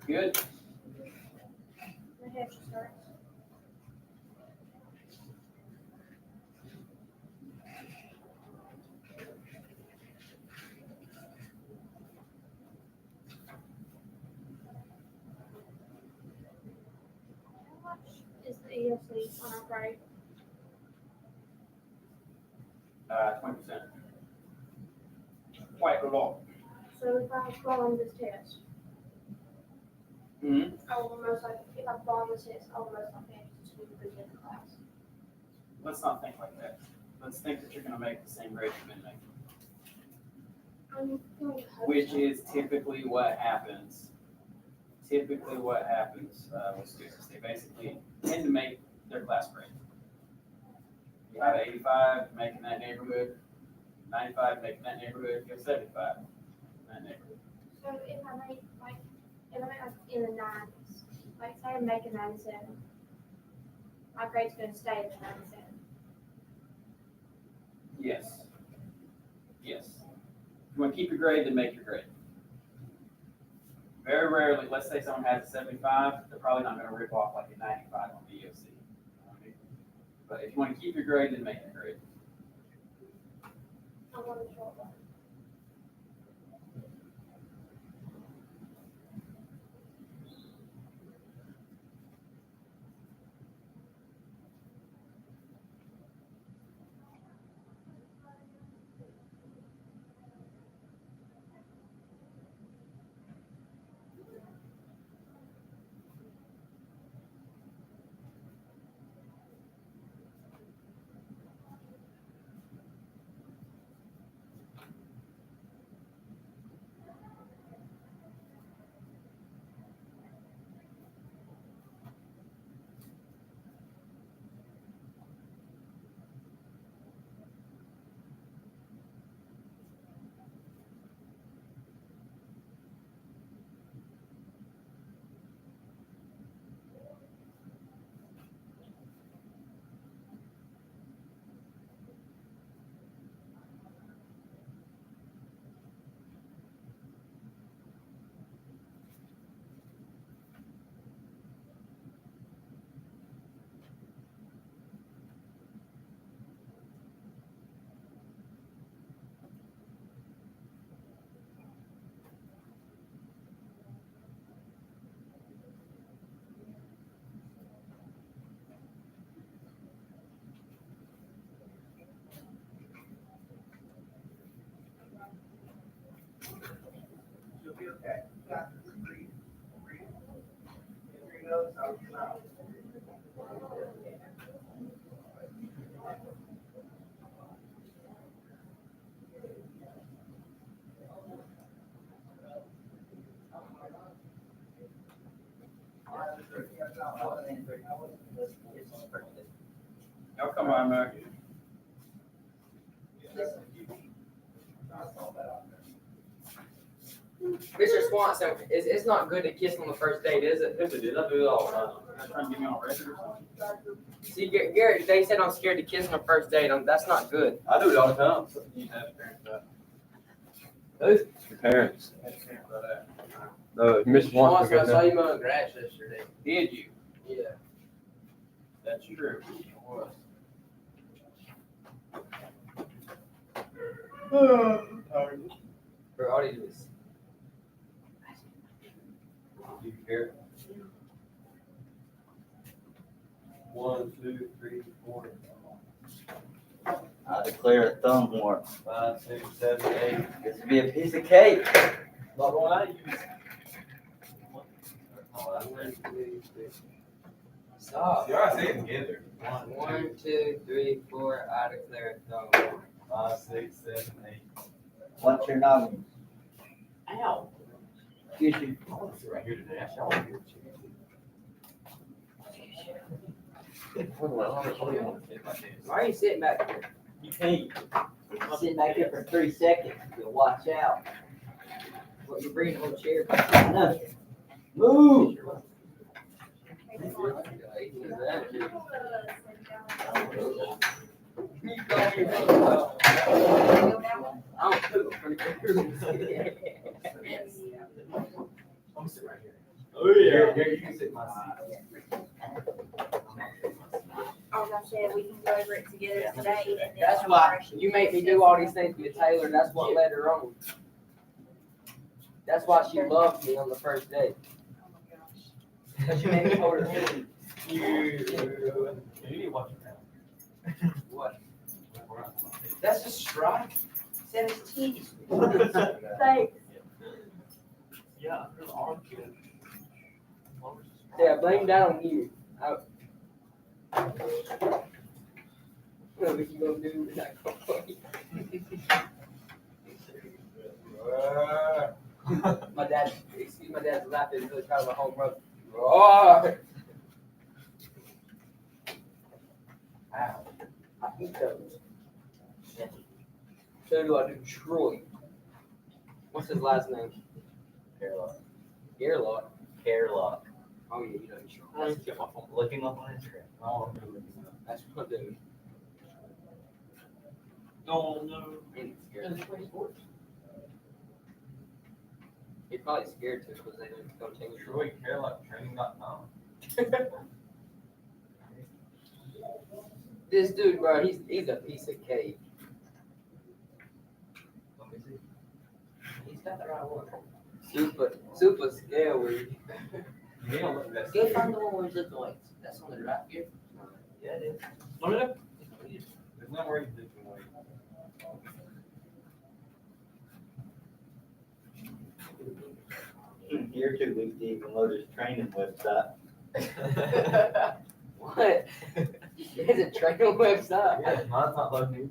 Good? My head just starts. How much is the EOC on our grade? 20%. Quite a lot. So if I fall on this test, Mm-hmm. I will most likely, if I fall on this test, I will most likely have to do the different class. Let's not think like that. Let's think that you're going to make the same grade you've been making, I'm going to hope which so. is typically what happens. Typically what happens with students. They basically tend to make their class grade. You have 85, make in that neighborhood. 95, make in that neighborhood. You have 75 in that neighborhood. So if I make like in the 90s, like say I'm making 97, my grade's going to stay at 97. Yes. Yes. If you want to keep your grade, then make your grade. Very rarely, let's say someone has a 75, they're probably not going to rip off like a 95 on the EOC. But if you want to keep your grade, then make your grade. I want to show that. You'll be okay. Got this. Breathe. Breathe. In through your nose, out your mouth. Oh, come on, Mac. Mr. Swanson, it's not good to kiss on the first date, is it? Yes, it is. I do it all the time. You're trying to get me on record or something? See, Garrett, they said I'm scared to kiss on the first date. That's not good. I do it all the time. You have parents that. Who's? Your parents. Have parents that. No, Miss Swanson, I Swanson. saw you mowing grass yesterday. Did you? Yeah. That's true. For audience. You care? 1, 2, 3, 4. I declare a thumb mark. 5, 6, 7, 8. This would be a piece of cake. Not one I use. Stop. You already say it together. 1, 2, 3, 4. I declare a thumb. 5, 6, 7, 8. What's your nominee? Ow. Excuse you. I want to sit right here today. Actually, I want to hear Why are you sitting back there? You can't. Sit back here for 3 seconds. You'll watch out. What, you're bringing the whole chair? I know. Move. I'm cool. I'm gonna sit right here. Here, you can sit in my seat. As I said, we can go over it together today and then. That's why you make me do all these things with Taylor. That's what led her on. That's why she loved me on the first day. Cause you made me hold her hand. You need to watch it now. What? That's a strike. 17. Thanks. Yeah, there's arm kick. Yeah, blame that on you. What you gonna do? My dad's laughing really kind of a home run. Roar! Ow. I hate those. So do I do Troy. What's his last name? Hairlock. Earlock. Hairlock. Oh yeah, you know he's I just get my phone looking up on Instagram. Oh, I'm really looking up. That's what I do. Oh, no. Ain't scared. He's probably scared too because they don't go take a Troy, hairlocktraining.com. This dude, bro, he's a piece of cake. Let me see. He's got the right one. Super scary. You need to look at that. Go find the one where it's looking like, that's on the right here. Yeah, it is. Look it up. There's nowhere you can do it. You're too weak to even load his training website. What? It's a training website. Yeah, mine's not loading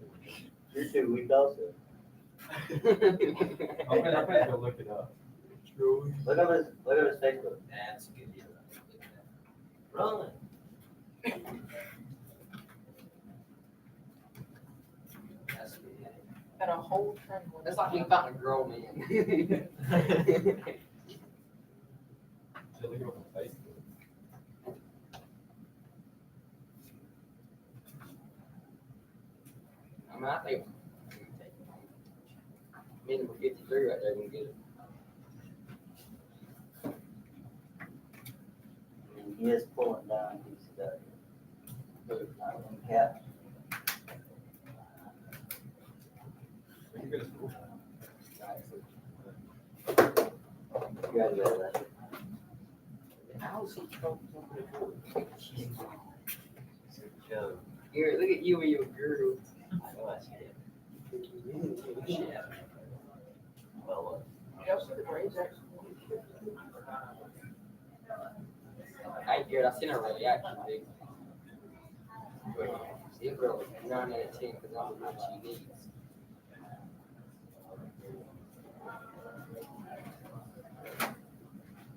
You're too weak also. either. I'm gonna go look it up. Look up his Facebook. That's a good deal. Run. That's good. Got a whole trend. That's like you found a grown man. So look it up on Facebook. I mean, I think me number 53 right there gonna get it. And he is pulling down his stuff. Cap. We can go to school. Congratulations. How's he trouble? Joe. Here, look at you and your girl. I know I see it. Well, Y'all see the grades actually? Hey, Garrett, I seen her reaction, dude. See a girl, 9 out of 10, because I'm the one she needs.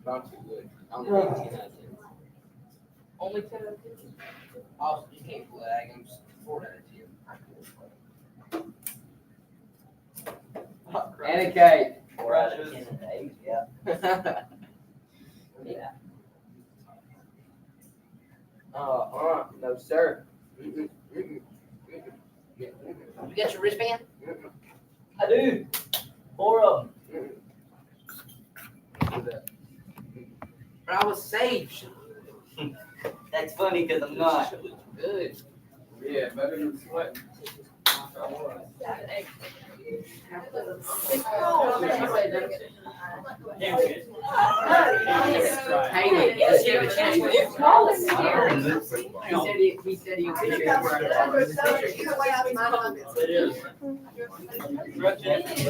Not too good. I'm 18 out of 10. Only 10 out of 10? Also, you can't flag him, 4 out of 10. Anna Kate. 4 out of 10 and 8, yeah. Yeah. No, sir. Mm-mm, mm-mm, mm-mm. You got your wristband? Mm-mm, I do. 4 of them. mm-mm. I was safe. That's funny because I'm not. Good. Yeah, better than sweating. Hey, yes, you have a chance. He said he'll be here.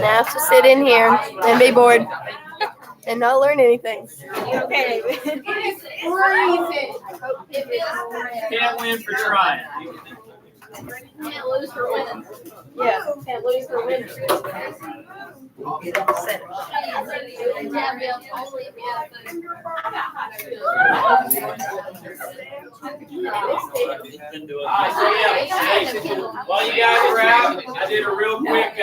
Now to sit in here and be bored and not learn anything. Okay. It is freezing. It is Can't win for trying. Can't lose for winning. Yeah. Can't lose for winning. Alright, so yeah, while you guys were out, I did a real quick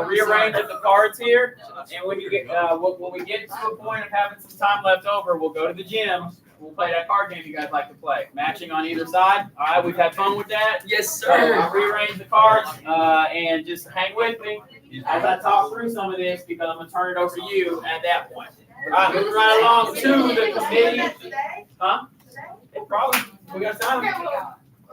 rearrange of the cards here. And when you get when we get to a point of having some time left over, we'll go to the gym. We'll play that card game you guys like to play. Matching on either side. All right, we've had fun with that. Yes, So I'll rearrange the cards and just hang with me as I talk through some of this because I'm gonna turn it over to you at that point. All right, moving right along to the committee. Today? Huh? Today? Probably. We got time.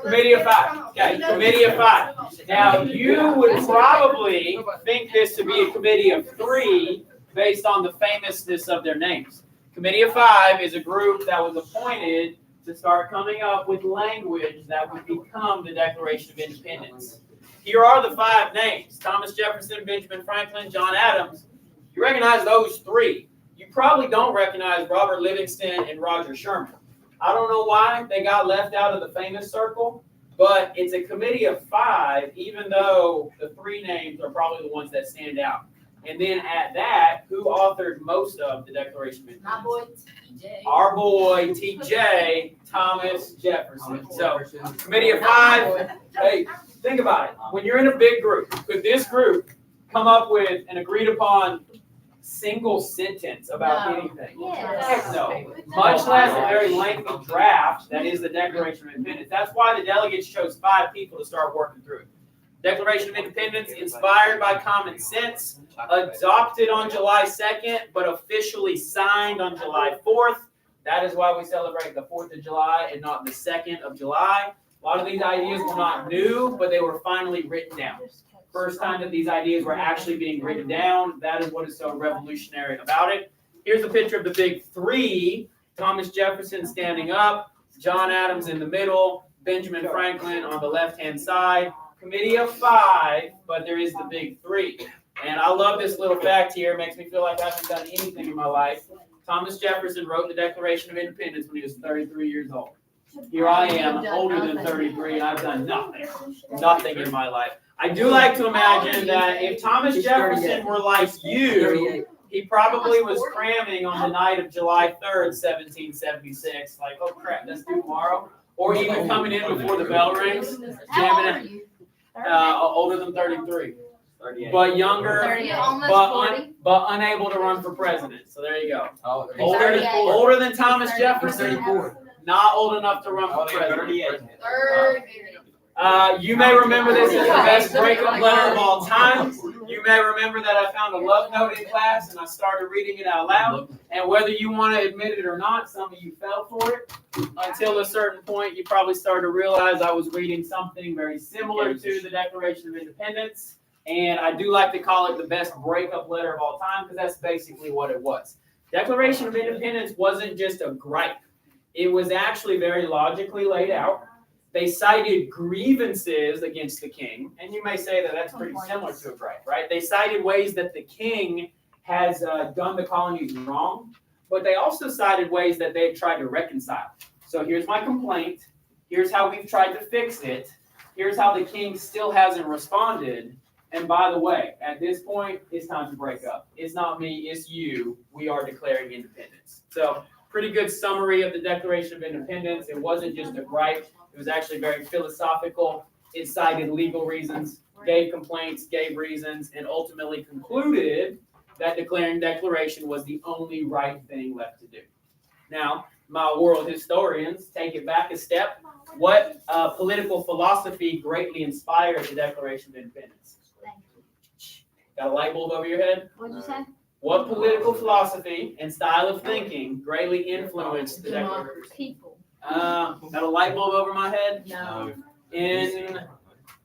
Committee of five. Okay, committee of five. Now, you would probably think this to be a committee of three based on the famousness of their names. Committee of five is a group that was appointed to start coming up with language that would become the Declaration of Independence. Here are the five names: Thomas Jefferson, Benjamin Franklin, John Adams. You recognize those three. You probably don't recognize Robert Livingston and Roger Sherman. I don't know why they got left out of the famous circle, but it's a committee of five, even though the three names are probably the ones that stand out. And then at that, who authored most of the Declaration of My Independence? boy TJ. Our boy, TJ, Thomas Jefferson. So, committee of five, hey, think about it. When you're in a big group, could this group come up with an agreed upon single sentence about No. anything? Yes. Heck no. Much less a very lengthy draft that is the Declaration of Independence. That's why the delegates chose 5 people to start working through it. Declaration of Independence, inspired by common sense, adopted on July 2nd, but officially signed on July 4th. That is why we celebrate the 4th of July and not the 2nd of July. A lot of these ideas were not new, but they were finally written down. First time that these ideas were actually being written down. That is what is so revolutionary about it. Here's a picture of the big three. Thomas Jefferson standing up, John Adams in the middle, Benjamin Franklin on the left-hand side. Committee of 5, but there is the big three. And I love this little fact here. It makes me feel like I haven't done anything in my life. Thomas Jefferson wrote the Declaration of Independence when he was 33 years old. Here I am, older than 33, and I've done nothing in my life. I do like to imagine that if Thomas Jefferson were like you, he probably was cramming on the night of July 3rd, 1776. Like, oh crap, that's due tomorrow. Or even coming in before the bell rings, jamming it. Older than 33. 38. But younger, Almost but, 40. but unable to run for president. So there you go. Oh, Older than Thomas Jefferson, 34. not old enough to run for president. 38. You may remember this as the best breakup letter of all time. You may remember that I found a love note in class and I started reading it out loud. And whether you want to admit it or not, some of you fell for it. Until a certain point, you probably started to realize I was reading something very similar to the Declaration of Independence. And I do like to call it the best breakup letter of all time because that's basically what it was. Declaration of Independence wasn't just a gripe. It was actually very logically laid out. They cited grievances against the king, and you may say that that's pretty similar to a gripe, right? They cited ways that the king has done the colonies wrong, but they also cited ways that they had tried to reconcile. So here's my complaint. Here's how we've tried to fix it. Here's how the king still hasn't responded. And by the way, at this point, it's time to break up. It's not me, it's you. We are declaring independence. So pretty good summary of the Declaration of Independence. It wasn't just a gripe. It was actually very philosophical. It cited legal reasons, gave complaints, gave reasons, and ultimately concluded that declaring declaration was the only right thing left to do. Now, my world historians take it back a step. What political philosophy greatly inspired the Declaration of Independence? Got a light bulb over your head? What'd you say? What political philosophy and style of thinking greatly influenced the Declaration? People. Got a light bulb over my head? No. In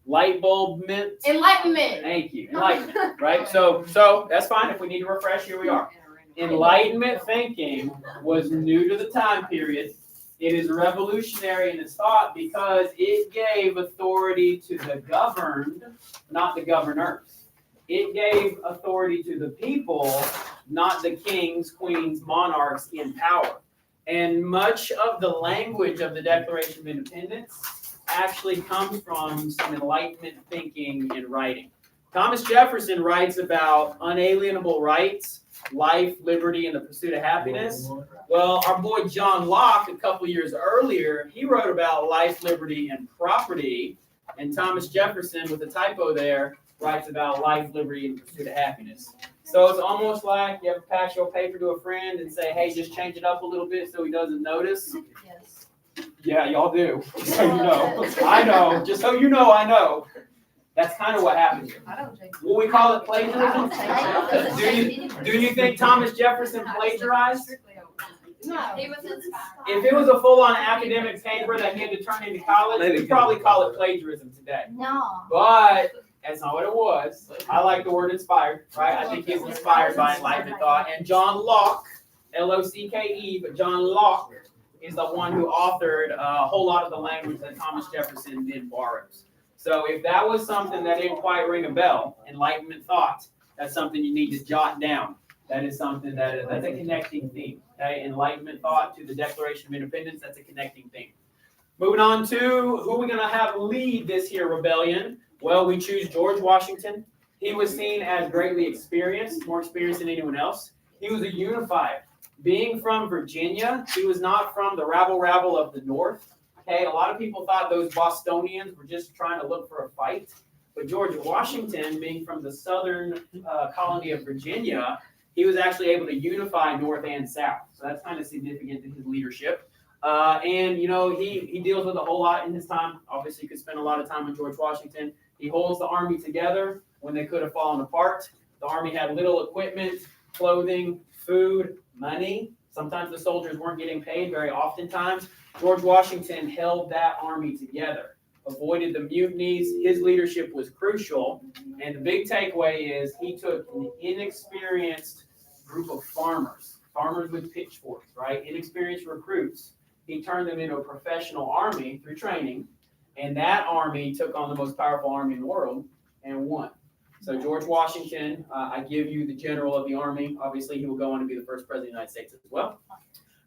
light bulb mint? Enlightenment. Thank you. Enlightenment, right? So that's fine. If we need to refresh, here we are. Enlightenment thinking was new to the time period. It is revolutionary in its thought because it gave authority to the governed, not the governors. It gave authority to the people, not the kings, queens, monarchs in power. And much of the language of the Declaration of Independence actually comes from some Enlightenment thinking and writing. Thomas Jefferson writes about unalienable rights, life, liberty, and the pursuit of happiness. Well, our boy John Locke, a couple years earlier, he wrote about life, liberty, and property. And Thomas Jefferson, with a typo there, writes about life, liberty, and pursuit of happiness. So it's almost like you ever pass your paper to a friend and say, hey, just change it up a little bit so he doesn't notice. Yes. Yeah, y'all do. Just so you know. I know. Just so you know, I know. That's kind of what happened here. I don't think. Will we call it I don't plagiarism? think. Do you think Thomas Jefferson plagiarized? No. He was inspired. If it was a full-on academic paper that he had to turn into college, we'd probably call it plagiarism today. No. But that's not what it was. I like the word inspired, right? I think he was inspired by Enlightenment thought. And John Locke, L-O-C-K-E, but John Locke is the one who authored a whole lot of the language that Thomas Jefferson then borrows. So if that was something that didn't quite ring a bell, Enlightenment thought, that's something you need to jot down. That is something that's a connecting theme. Okay? Enlightenment thought to the Declaration of Independence, that's a connecting theme. Moving on to who we're going to have lead this here rebellion. Well, we choose George Washington. He was seen as greatly experienced, more experienced than anyone else. He was a unifier. Being from Virginia, he was not from the rabble of the North. Okay, a lot of people thought those Bostonians were just trying to look for a fight. But George Washington, being from the southern colony of Virginia, he was actually able to unify North and South. So that's kind of significant to his leadership. And, you know, he deals with a whole lot in his time. Obviously, you could spend a lot of time with George Washington. He holds the army together when they could have fallen apart. The army had little equipment, clothing, food, money. Sometimes the soldiers weren't getting paid, very oftentimes. George Washington held that army together, avoided the mutinies. His leadership was crucial. And the big takeaway is he took an inexperienced group of farmers with pitchforks, right? Inexperienced recruits. He turned them into a professional army through training. And that army took on the most powerful army in the world and won. So George Washington, I give you the general of the army. Obviously, he will go on to be the first president of the United States as well.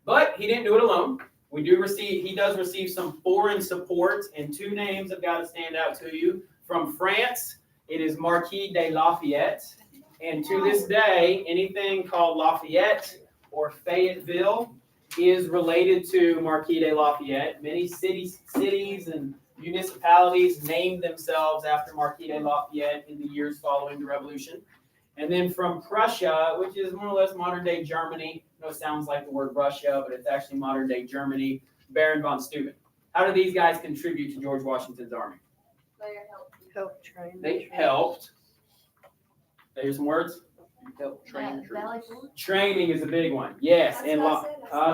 But he didn't do it alone. He does receive some foreign support, and two names have got to stand out to you. From France, it is Marquis de Lafayette. And to this day, anything called Lafayette or Fayetteville is related to Marquis de Lafayette. Many cities and municipalities named themselves after Marquis de Lafayette in the years following the Revolution. And then from Prussia, which is more or less modern-day Germany. I know it sounds like the word Russia, but it's actually modern-day Germany. Baron von Steuben. How did these guys contribute to George Washington's army? Help train. They helped. Here's some words. Help train troops. Training is a big one. Yes, and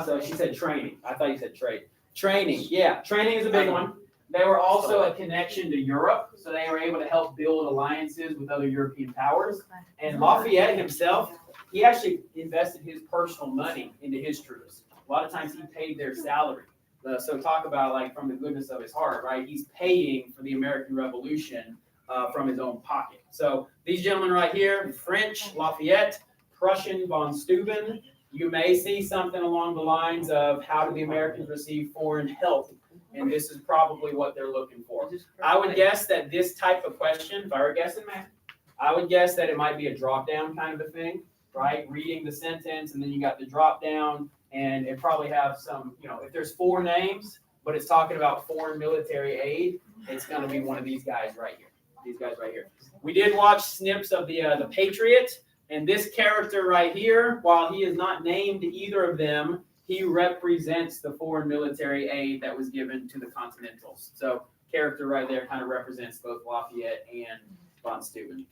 so she said training. I thought you said trade. Training, yeah, training is a big one. They were also a connection to Europe, so they were able to help build alliances with other European powers. And Lafayette himself, he actually invested his personal money into his troops. A lot of times he paid their salary. So talk about like from the goodness of his heart, right? He's paying for the American Revolution from his own pocket. So these gentlemen right here, French, Lafayette, Prussian, von Steuben, you may see something along the lines of how do the Americans receive foreign help? And this is probably what they're looking for. I would guess that this type of question, if I were guessing, man, I would guess that it might be a drop-down kind of a thing, right? Reading the sentence, and then you got the drop-down, and it probably have some, you know, if there's four names, but it's talking about foreign military aid, it's going to be one of these guys right here. These guys right here. We did watch snips of the Patriot, and this character right here, while he is not named either of them, he represents the foreign military aid that was given to the Continentals. So character right there kind of represents both Lafayette and von Steuben.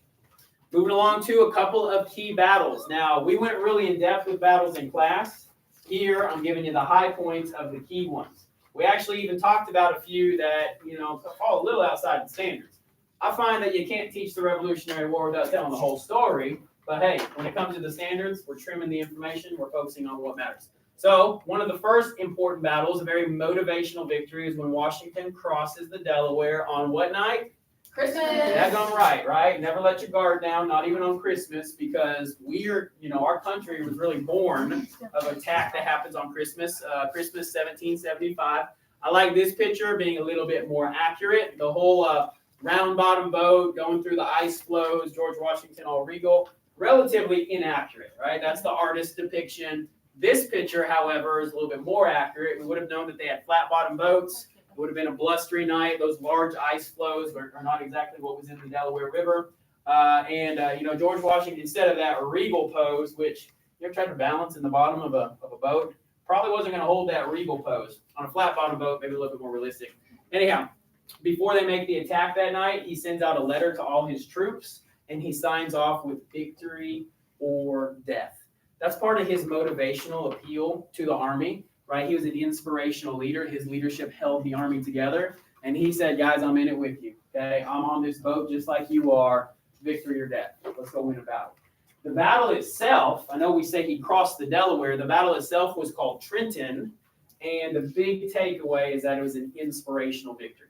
Moving along to a couple of key battles. Now, we went really in depth with battles in class. Here, I'm giving you the high points of the key ones. We actually even talked about a few that, you know, fall a little outside the standards. I find that you can't teach the Revolutionary War without telling the whole story. But hey, when it comes to the standards, we're trimming the information. We're focusing on what matters. So one of the first important battles, a very motivational victory, is when Washington crosses the Delaware on what night? Christmas. That's on right? Never let your guard down, not even on Christmas, because our country was really born of an attack that happens on Christmas, Christmas 1775. I like this picture being a little bit more accurate. The whole round bottom boat going through the ice floes, George Washington all regal, relatively inaccurate, right? That's the artist's depiction. This picture, however, is a little bit more accurate. We would have known that they had flat bottom boats. It would have been a blustery night. Those large ice floes are not exactly what was in the Delaware River. George Washington, instead of that regal pose, which you ever tried to balance in the bottom of a boat, probably wasn't going to hold that regal pose. On a flat bottom boat, maybe a little bit more realistic. Anyhow, before they make the attack that night, he sends out a letter to all his troops, and he signs off with victory or death. That's part of his motivational appeal to the army, right? He was an inspirational leader. His leadership held the army together, and he said, guys, I'm in it with you, okay? I'm on this boat just like you are, victory or death. Let's go win a battle. The battle itself, I know we say he crossed the Delaware. The battle itself was called Trenton, and the big takeaway is that it was an inspirational victory.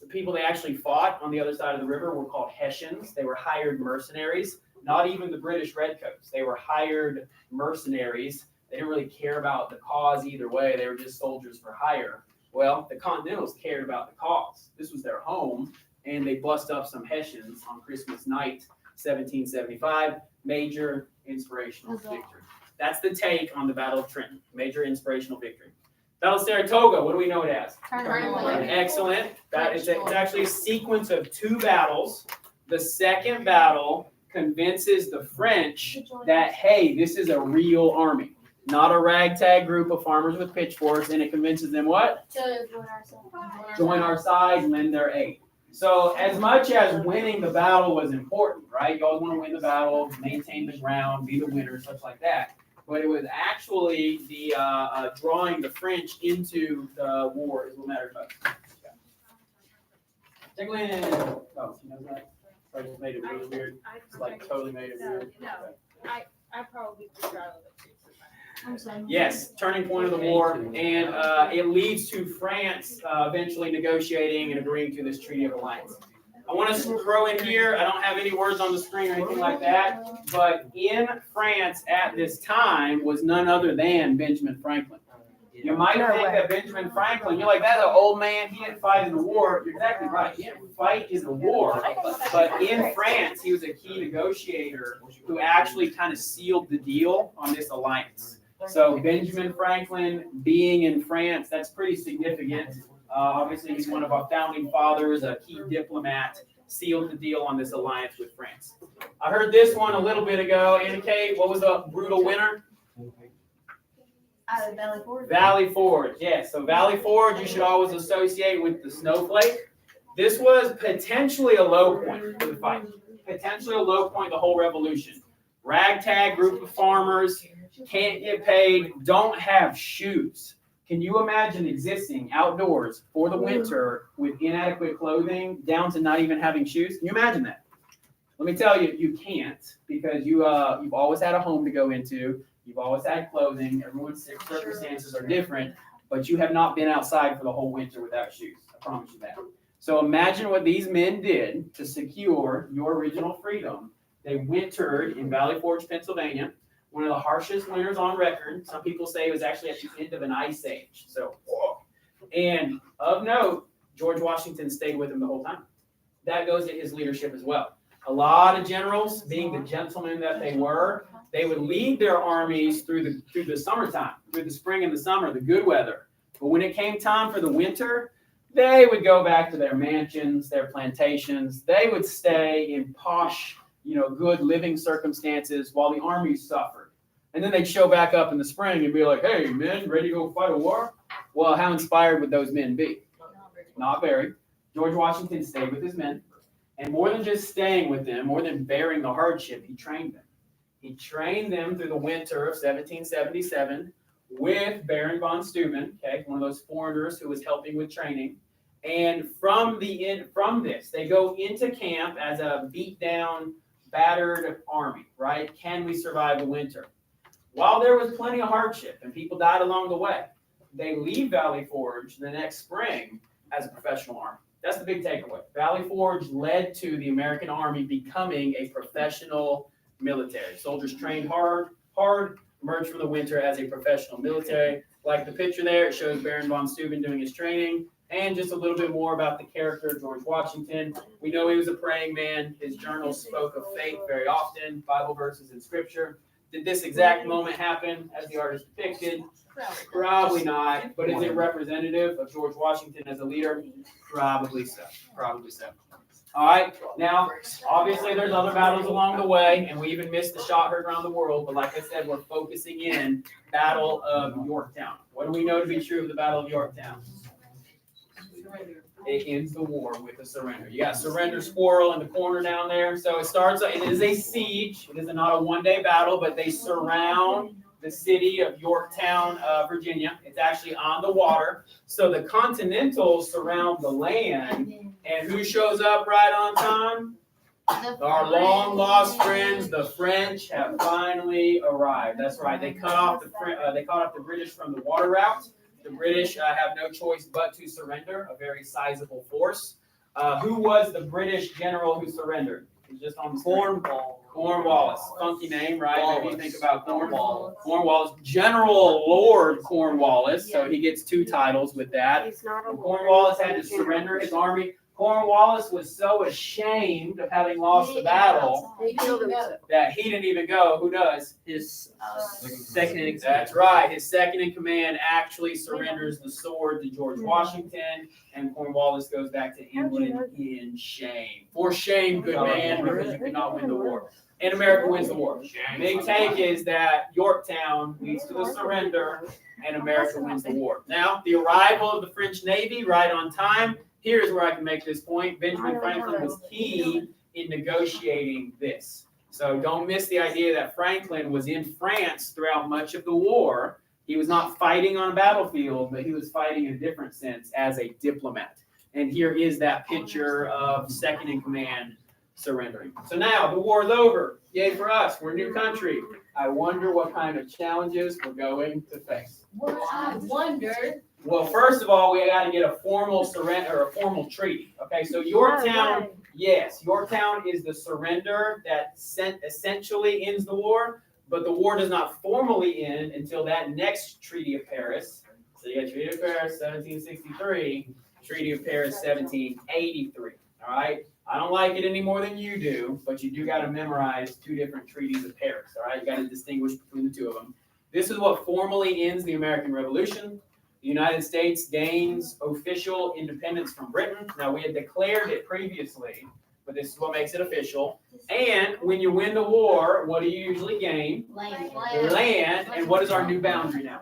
The people they actually fought on the other side of the river were called Hessians. They were hired mercenaries, not even the British redcoats. They were hired mercenaries. They didn't really care about the cause either way. They were just soldiers for hire. Well, the Continentals cared about the cause. This was their home, and they bust up some Hessians on Christmas night, 1775. Major inspirational victory. That's the take on the Battle of Trenton. Major inspirational victory. Battle of Saratoga, what do we know it as? Excellent. It's actually a sequence of two battles. The second battle convinces the French that, hey, this is a real army, not a ragtag group of farmers with pitchforks, and it convinces them what? To join our side. Join our side, lend their aid. So as much as winning the battle was important, right? You always want to win the battle, maintain the ground, be the winner, such like that. But it was actually the drawing the French into the war is what mattered most. Jacqueline. Oh, she knows that? I just made it really weird. It's like totally made it weird. I probably forgot all the two. Yes, turning point of the war, and it leads to France eventually negotiating and agreeing to this Treaty of Alliance. I want to throw in here, I don't have any words on the screen or anything like that, but in France at this time was none other than Benjamin Franklin. You might think that Benjamin Franklin, you're like, that's an old man, he didn't fight in the war. You're exactly right, he didn't fight in the war, but in France, he was a key negotiator who actually kind of sealed the deal on this alliance. So Benjamin Franklin being in France, that's pretty significant. Obviously, he's one of our founding fathers, a key diplomat, sealed the deal on this alliance with France. I heard this one a little bit ago. Anna Kate, what was the brutal winner? Valley Forge. Valley Forge, yes. So Valley Forge, you should always associate with the snowflake. This was potentially a low point for the fight. Potentially a low point the whole revolution. Ragtag group of farmers, can't get paid, don't have shoes. Can you imagine existing outdoors for the winter with inadequate clothing down to not even having shoes? Can you imagine that? Let me tell you, you can't, because you've always had a home to go into. You've always had clothing. Everyone's circumstances are different, but you have not been outside for the whole winter without shoes. I promise you that. So imagine what these men did to secure your original freedom. They wintered in Valley Forge, Pennsylvania, one of the harshest winters on record. Some people say it was actually at the end of an ice age. So, whoa. And of note, George Washington stayed with him the whole time. That goes to his leadership as well. A lot of generals, being the gentlemen that they were, they would lead their armies through the summertime, through the spring and the summer, the good weather. But when it came time for the winter, they would go back to their mansions, their plantations. They would stay in posh, good living circumstances while the army suffered. And then they'd show back up in the spring and be like, hey, men, ready to go fight a war? Well, how inspired would those men be? Not very. George Washington stayed with his men. And more than just staying with them, more than bearing the hardship, he trained them. He trained them through the winter of 1777 with Baron von Steuben, okay, one of those foreigners who was helping with training. And from this, they go into camp as a beat-down, battered army, right? Can we survive the winter? While there was plenty of hardship and people died along the way, they leave Valley Forge the next spring as a professional army. That's the big takeaway. Valley Forge led to the American Army becoming a professional military. Soldiers trained hard, emerged from the winter as a professional military. Like the picture there, it shows Baron von Steuben doing his training. And just a little bit more about the character of George Washington. We know he was a praying man. His journals spoke of faith very often, Bible verses in Scripture. Did this exact moment happen as the artist depicted? Probably not. But is it representative of George Washington as a leader? Probably so. Probably so. All right. Now, obviously, there's other battles along the way, and we even missed the shot heard around the world. But like I said, we're focusing in Battle of Yorktown. What do we know to be true of the Battle of Yorktown? it ends the war with a surrender. You got surrender squirrel in the corner down there. So it starts, it is a siege. It is not a one-day battle, but they surround the city of Yorktown, Virginia. It's actually on the water. So the Continentals surround the land. And who shows up right on time? Our long lost friends, the French, have finally arrived. That's right. They cut off the British from the water route. The British have no choice but to surrender, a very sizable force. Who was the British general who surrendered? He's just on the screen. Cornwallis. Funky name, right? Maybe you think about Cornwallis. Cornwallis. General Lord Cornwallis. So he gets 2 titles with that. Cornwallis had to surrender his army. Cornwallis was so ashamed of having lost the battle that he didn't even go. Who does? His second in command. That's right. His second in command actually surrenders the sword to George Washington, and Cornwallis goes back to England in shame. For shame, good man, because you cannot win the war. And America wins the war. Big take is that Yorktown leads to the surrender, and America wins the war. Now, the arrival of the French Navy right on time. Here's where I can make this point. Benjamin Franklin was key in negotiating this. So don't miss the idea that Franklin was in France throughout much of the war. He was not fighting on a battlefield, but he was fighting in a different sense as a diplomat. And here is that picture of second in command surrendering. So now the war is over. Yay for us. We're a new country. I wonder what kind of challenges we're going to face. What I wondered. Well, first of all, we got to get a formal surrender or a formal treaty. Okay, so Yorktown, yes, Yorktown is the surrender that essentially ends the war, but the war does not formally end until that next Treaty of Paris. So you got Treaty of Paris, 1763, Treaty of Paris, 1783. All right, I don't like it any more than you do, but you do got to memorize 2 different treaties of Paris. All right, you got to distinguish between the 2 of them. This is what formally ends the American Revolution. The United States gains official independence from Britain. Now, we had declared it previously, but this is what makes it official. And when you win the war, what do you usually gain? Land. And what is our new boundary now?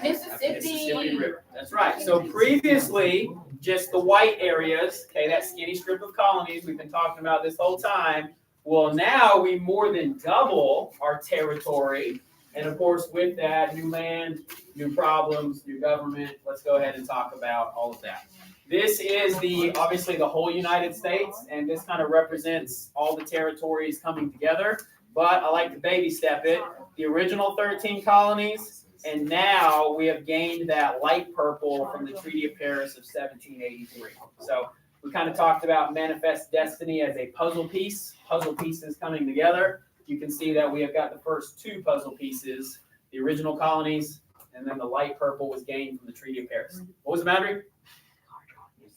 Mississippi River. That's right. So previously, just the white areas, okay, that skinny strip of colonies we've been talking about this whole time. Well, now we more than double our territory. And of course, with that, new land, new problems, new government. Let's go ahead and talk about all of that. This is obviously the whole United States, and this kind of represents all the territories coming together. But I like to baby step it. The original 13 colonies, and now we have gained that light purple from the Treaty of Paris of 1783. So we kind of talked about manifest destiny as a puzzle piece, puzzle pieces coming together. You can see that we have got the first 2 puzzle pieces, the original colonies, and then the light purple was gained from the Treaty of Paris. What was the boundary?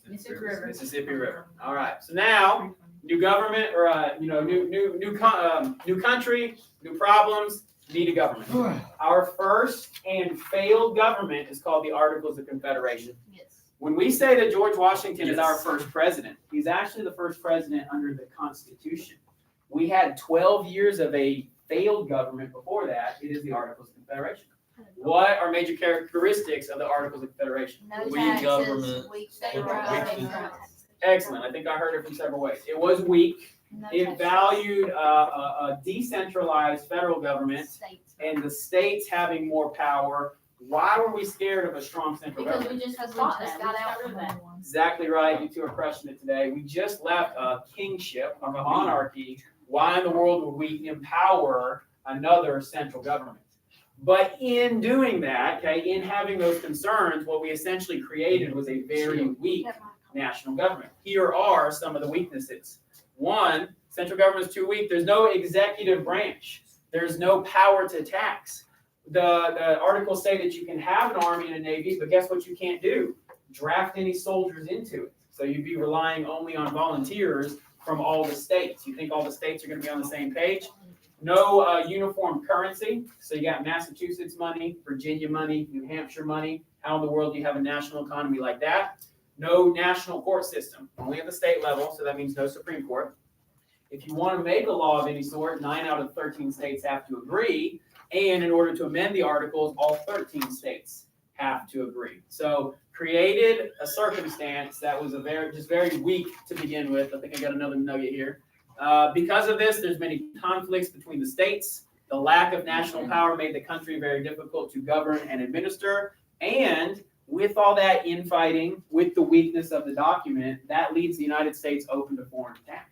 Mississippi River. All right. So now, new government, or new country, new problems, need a government. Our first and failed government is called the Articles of Confederation. When we say that George Washington is our first president, he's actually the first president under the Constitution. We had 12 years of a failed government before that. It is the Articles of Confederation. What are major characteristics of the Articles of Confederation? Weak government. Excellent. I think I heard it from several ways. It was weak. It valued a decentralized federal government and the states having more power. Why were we scared of a strong central government? we just got out of that. Exactly right. You 2 are crushing it today. We just left a kingship of a monarchy. Why in the world would we empower another central government? But in doing that, okay, in having those concerns, what we essentially created was a very weak national government. Here are some of the weaknesses. 1, central government is too weak. There's no executive branch. There's no power to tax. The articles say that you can have an army and a navy, but guess what you can't do? Draft any soldiers into it. So you'd be relying only on volunteers from all the states. You think all the states are going to be on the same page? No uniform currency. So you got Massachusetts money, Virginia money, New Hampshire money. How in the world do you have a national economy like that? No national court system, only at the state level. So that means no Supreme Court. If you want to make a law of any sort, 9 out of 13 states have to agree. And in order to amend the articles, all 13 states have to agree. So created a circumstance that was just very weak to begin with. I think I got another nugget here. Because of this, there's many conflicts between the states. The lack of national power made the country very difficult to govern and administer. And with all that infighting, with the weakness of the document, that leaves the United States open to foreign attack.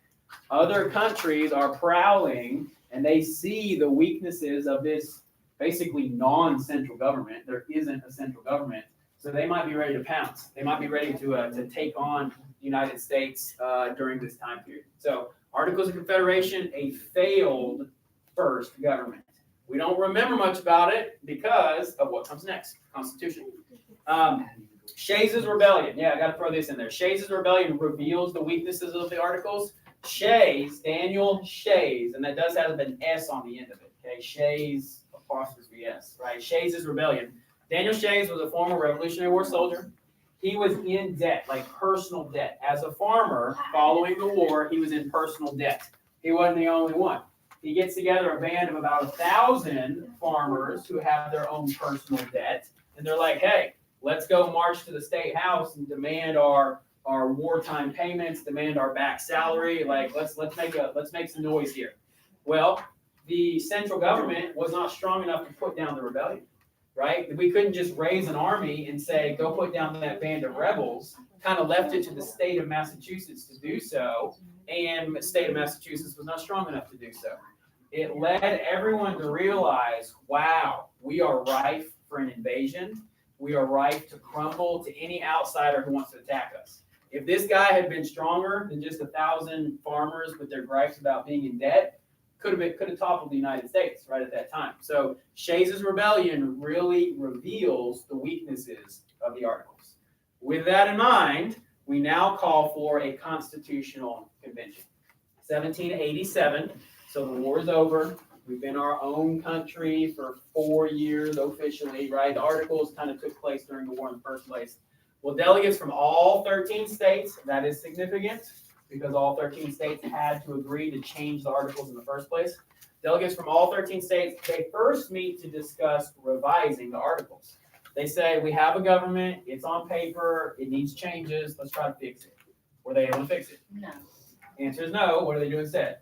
Other countries are prowling, and they see the weaknesses of this basically non-central government. There isn't a central government, so they might be ready to pounce. They might be ready to take on the United States during this time period. So, Articles of Confederation, a failed first government. We don't remember much about it because of what comes next, Constitution. Shays' Rebellion. Yeah, I got to throw this in there. Shays' Rebellion reveals the weaknesses of the Articles. Shays, Daniel Shays, and that does have an S on the end of it. Okay, Shays apostrophe S, right? Shays' Rebellion. Daniel Shays was a former Revolutionary War soldier. He was in debt, like personal debt. As a farmer, following the war, he was in personal debt. He wasn't the only one. He gets together a band of about 1,000 farmers who have their own personal debt, and they're like, hey, let's go march to the state house and demand our wartime payments, demand our back salary. Like, let's make some noise here. Well, the central government was not strong enough to put down the rebellion, right? We couldn't just raise an army and say, go put down that band of rebels. Kind of left it to the state of Massachusetts to do so, and the state of Massachusetts was not strong enough to do so. It led everyone to realize, wow, we are rife for an invasion. We are rife to crumble to any outsider who wants to attack us. If this guy had been stronger than just 1,000 farmers with their gripes about being in debt, could have toppled the United States right at that time. So Shays' Rebellion really reveals the weaknesses of the Articles. With that in mind, we now call for a constitutional convention. 1787, so the war is over. We've been our own country for 4 years officially, right? The Articles kind of took place during the war in the first place. Well, delegates from all 13 states, that is significant because all 13 states had to agree to change the Articles in the first place. Delegates from all 13 states, they first meet to discuss revising the Articles. They say, we have a government, it's on paper, it needs changes, let's try to fix it. Were they able to fix it? No. Answer is no. What do they do instead?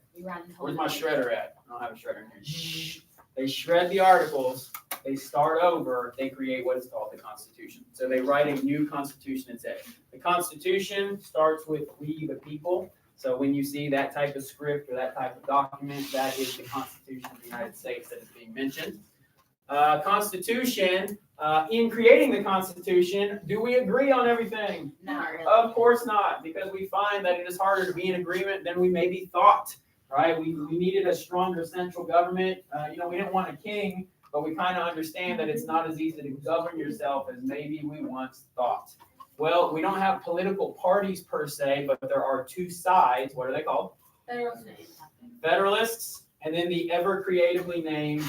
Where's my shredder at? I don't have a shredder in here. They shred the Articles, they start over, they create what is called the Constitution. So they write a new Constitution instead. The Constitution starts with we the people. So when you see that type of script or that type of document, that is the Constitution of the United States that is being mentioned. Constitution, in creating the Constitution, do we agree on everything? Not really. Of course not, because we find that it is harder to be in agreement than we maybe thought, right? We needed a stronger central government. We didn't want a king, but we kind of understand that it's not as easy to govern yourself as maybe we once thought. Well, we don't have political parties per se, but there are two sides. What are they called? Federalists, and then the ever creatively named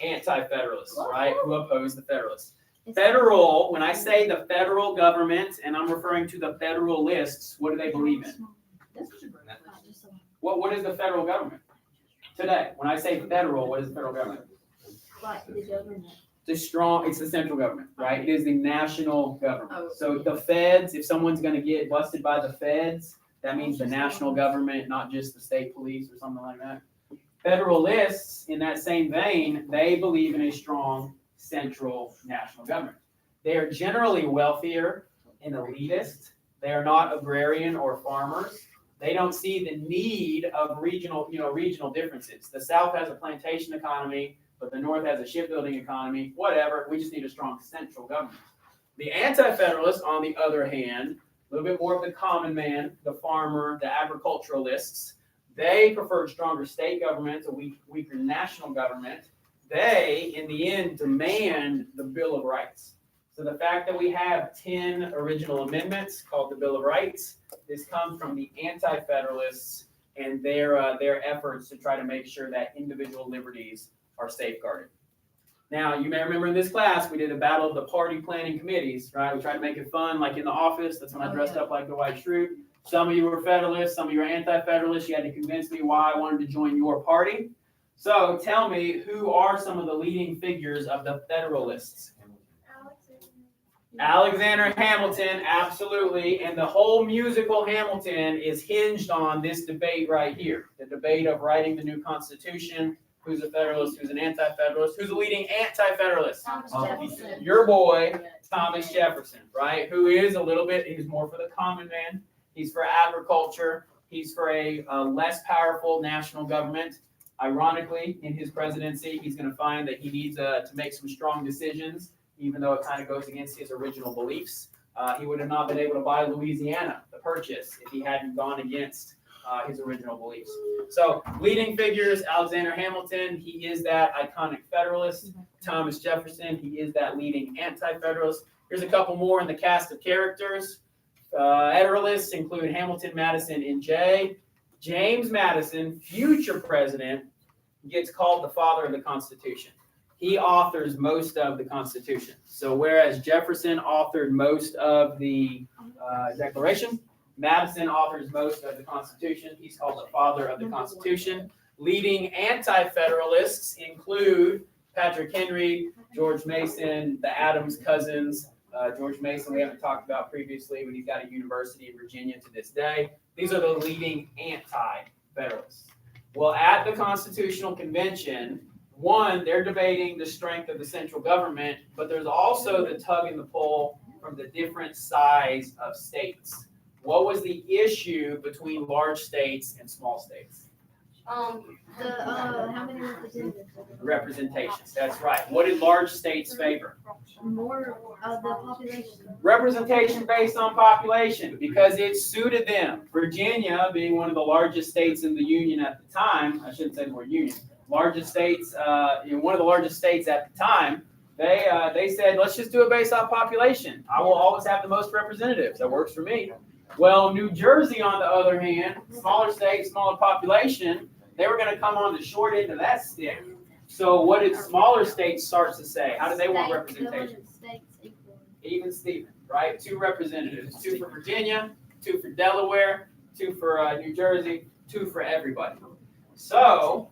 Anti-Federalists, right? Who oppose the Federalists. Federal, when I say the federal government, and I'm referring to the Federalists, what do they believe in? What is the federal government today? When I say federal, what is the federal government? Like the government. It's the central government, right? It is the national government. So the feds, if someone's going to get busted by the feds, that means the national government, not just the state police or something like that. Federalists, in that same vein, they believe in a strong central national government. They are generally wealthier and elitist. They are not agrarian or farmers. They don't see the need of regional differences. The South has a plantation economy, but the North has a shipbuilding economy. Whatever, we just need a strong central government. The Anti-Federalists, on the other hand, a little bit more of the common man, the farmer, the agriculturalists. They preferred stronger state governments, a weaker national government. They, in the end, demand the Bill of Rights. So the fact that we have 10 original amendments called the Bill of Rights, this comes from the Anti-Federalists and their efforts to try to make sure that individual liberties are safeguarded. Now, you may remember in this class, we did a battle of the party planning committees, right? We tried to make it fun, like in the office. That's when I dressed up like the White Shrew. Some of you were Federalists, some of you were Anti-Federalists. You had to convince me why I wanted to join your party. So tell me, who are some of the leading figures of the Federalists? Alexander Hamilton, absolutely. And the whole musical Hamilton is hinged on this debate right here. The debate of writing the new Constitution. Who's a Federalist? Who's an Anti-Federalist? Who's a leading Anti-Federalist? Thomas Jefferson. Your boy, Thomas Jefferson, right? Who is a little bit, he's more for the common man. He's for agriculture. He's for a less powerful national government. Ironically, in his presidency, he's going to find that he needs to make some strong decisions, even though it kind of goes against his original beliefs. He would have not been able to buy Louisiana, the purchase, if he hadn't gone against his original beliefs. So, leading figures, Alexander Hamilton, he is that iconic Federalist. Thomas Jefferson, he is that leading Anti-Federalist. Here's a couple more in the cast of characters. Federalists include Hamilton, Madison, and Jay. James Madison, future president, gets called the father of the Constitution. He authors most of the Constitution. So whereas Jefferson authored most of the Declaration, Madison authors most of the Constitution. He's called the father of the Constitution. Leading Anti-Federalists include Patrick Henry, George Mason, the Adams cousins. George Mason we haven't talked about previously, but he's got a university in Virginia to this day. These are the leading Anti-Federalists. Well, at the Constitutional Convention, one, they're debating the strength of the central government, but there's also the tug and the pull from the different size of states. What was the issue between large states and small states? How many representatives? Representations, that's right. What did large states favor? More of the population. Representation based on population, because it suited them. Virginia, being one of the largest states in the Union at the time, I shouldn't say the word Union, largest states, one of the largest states at the time, they said, let's just do it based off population. I will always have the most representatives. That works for me. Well, New Jersey, on the other hand, smaller state, smaller population, they were going to come on the short end of that stick. So what did smaller states start to say? How did they want representation? Even Steven, right? 2 representatives, 2 for Virginia, 2 for Delaware, 2 for New Jersey, 2 for everybody. So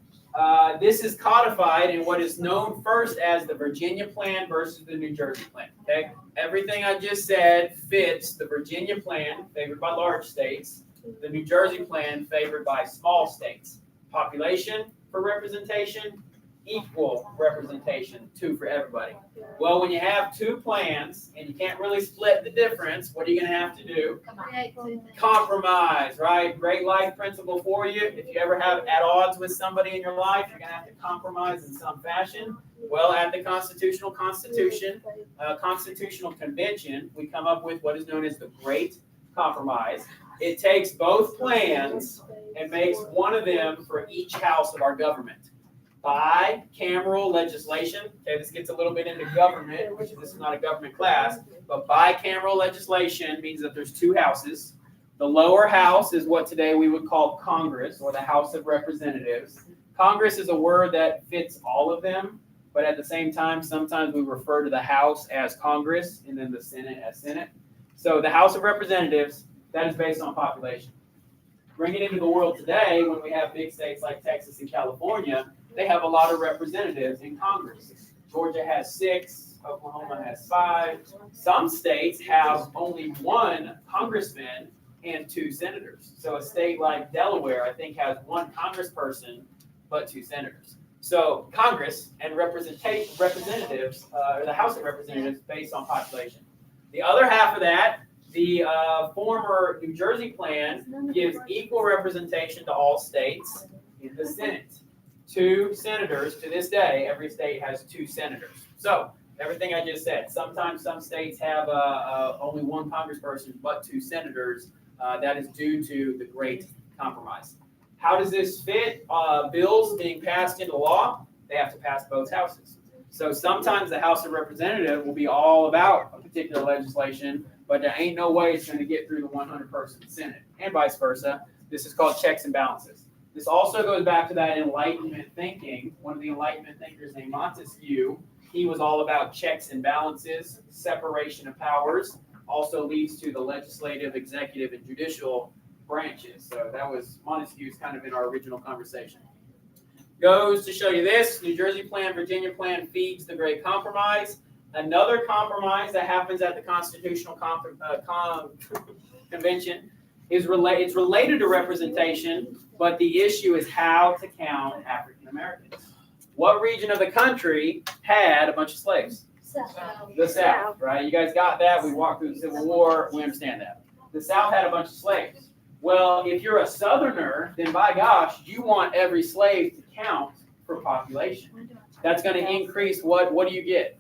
this is codified in what is known first as the Virginia Plan versus the New Jersey Plan. Okay, everything I just said fits the Virginia Plan, favored by large states, the New Jersey Plan, favored by small states. Population for representation, equal representation, 2 for everybody. Well, when you have 2 plans and you can't really split the difference, what are you going to have to do? Compromise, right? Great life principle for you. If you ever have at odds with somebody in your life, you're going to have to compromise in some fashion. Well, at the Constitutional Convention, we come up with what is known as the Great Compromise. It takes both plans and makes one of them for each house of our government. Bicameral legislation. Okay, this gets a little bit into government, which this is not a government class, but bicameral legislation means that there's 2 houses. The lower house is what today we would call Congress, or the House of Representatives. Congress is a word that fits all of them, but at the same time, sometimes we refer to the House as Congress and then the Senate as Senate. So the House of Representatives, that is based on population. Bring it into the world today, when we have big states like Texas and California, they have a lot of representatives in Congress. Georgia has 6, Oklahoma has 5. Some states have only 1 congressman and 2 senators. So a state like Delaware, I think, has 1 congressperson, but 2 senators. So Congress and representatives, or the House of Representatives, based on population. The other half of that, the former New Jersey plan, gives equal representation to all states in the Senate. 2 senators, to this day, every state has 2 senators. So everything I just said, sometimes some states have only 1 congressperson, but 2 senators. That is due to the Great Compromise. How does this fit? Bills being passed into law, they have to pass both houses. So sometimes the House of Representatives will be all about a particular legislation, but there ain't no way it's going to get through the 100-person Senate, and vice versa. This is called checks and balances. This also goes back to that Enlightenment thinking. One of the Enlightenment thinkers named Montesquieu, he was all about checks and balances, separation of powers, also leads to the legislative, executive, and judicial branches. So that was Montesquieu's kind of in our original conversation. Goes to show you this, New Jersey plan, Virginia plan feeds the Great Compromise. Another compromise that happens at the Constitutional Convention is it's related to representation, but the issue is how to count African Americans. What region of the country had a bunch of slaves? The South, right? You guys got that? We walked through the Civil War. We understand that. The South had a bunch of slaves. Well, if you're a Southerner, then by gosh, you want every slave to count for population. That's going to increase what do you get?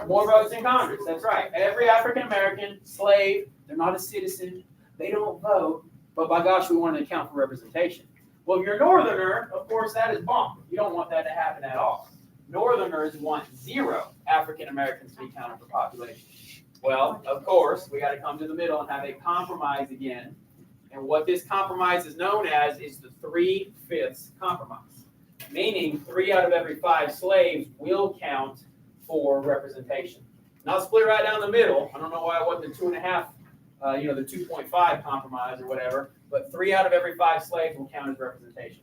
More votes in Congress. That's right. Every African American slave, they're not a citizen, they don't vote, but by gosh, we want to account for representation. Well, if you're a Northerner, of course, that is bomb. You don't want that to happen at all. Northerners want 0 African Americans to be counted for population. Well, of course, we got to come to the middle and have a compromise again. And what this compromise is known as is the 3/5 compromise, meaning 3 out of every 5 slaves will count for representation. Not split right down the middle. I don't know why it wasn't the 2.5, the 2.5 compromise or whatever, but 3 out of every 5 slaves will count as representation.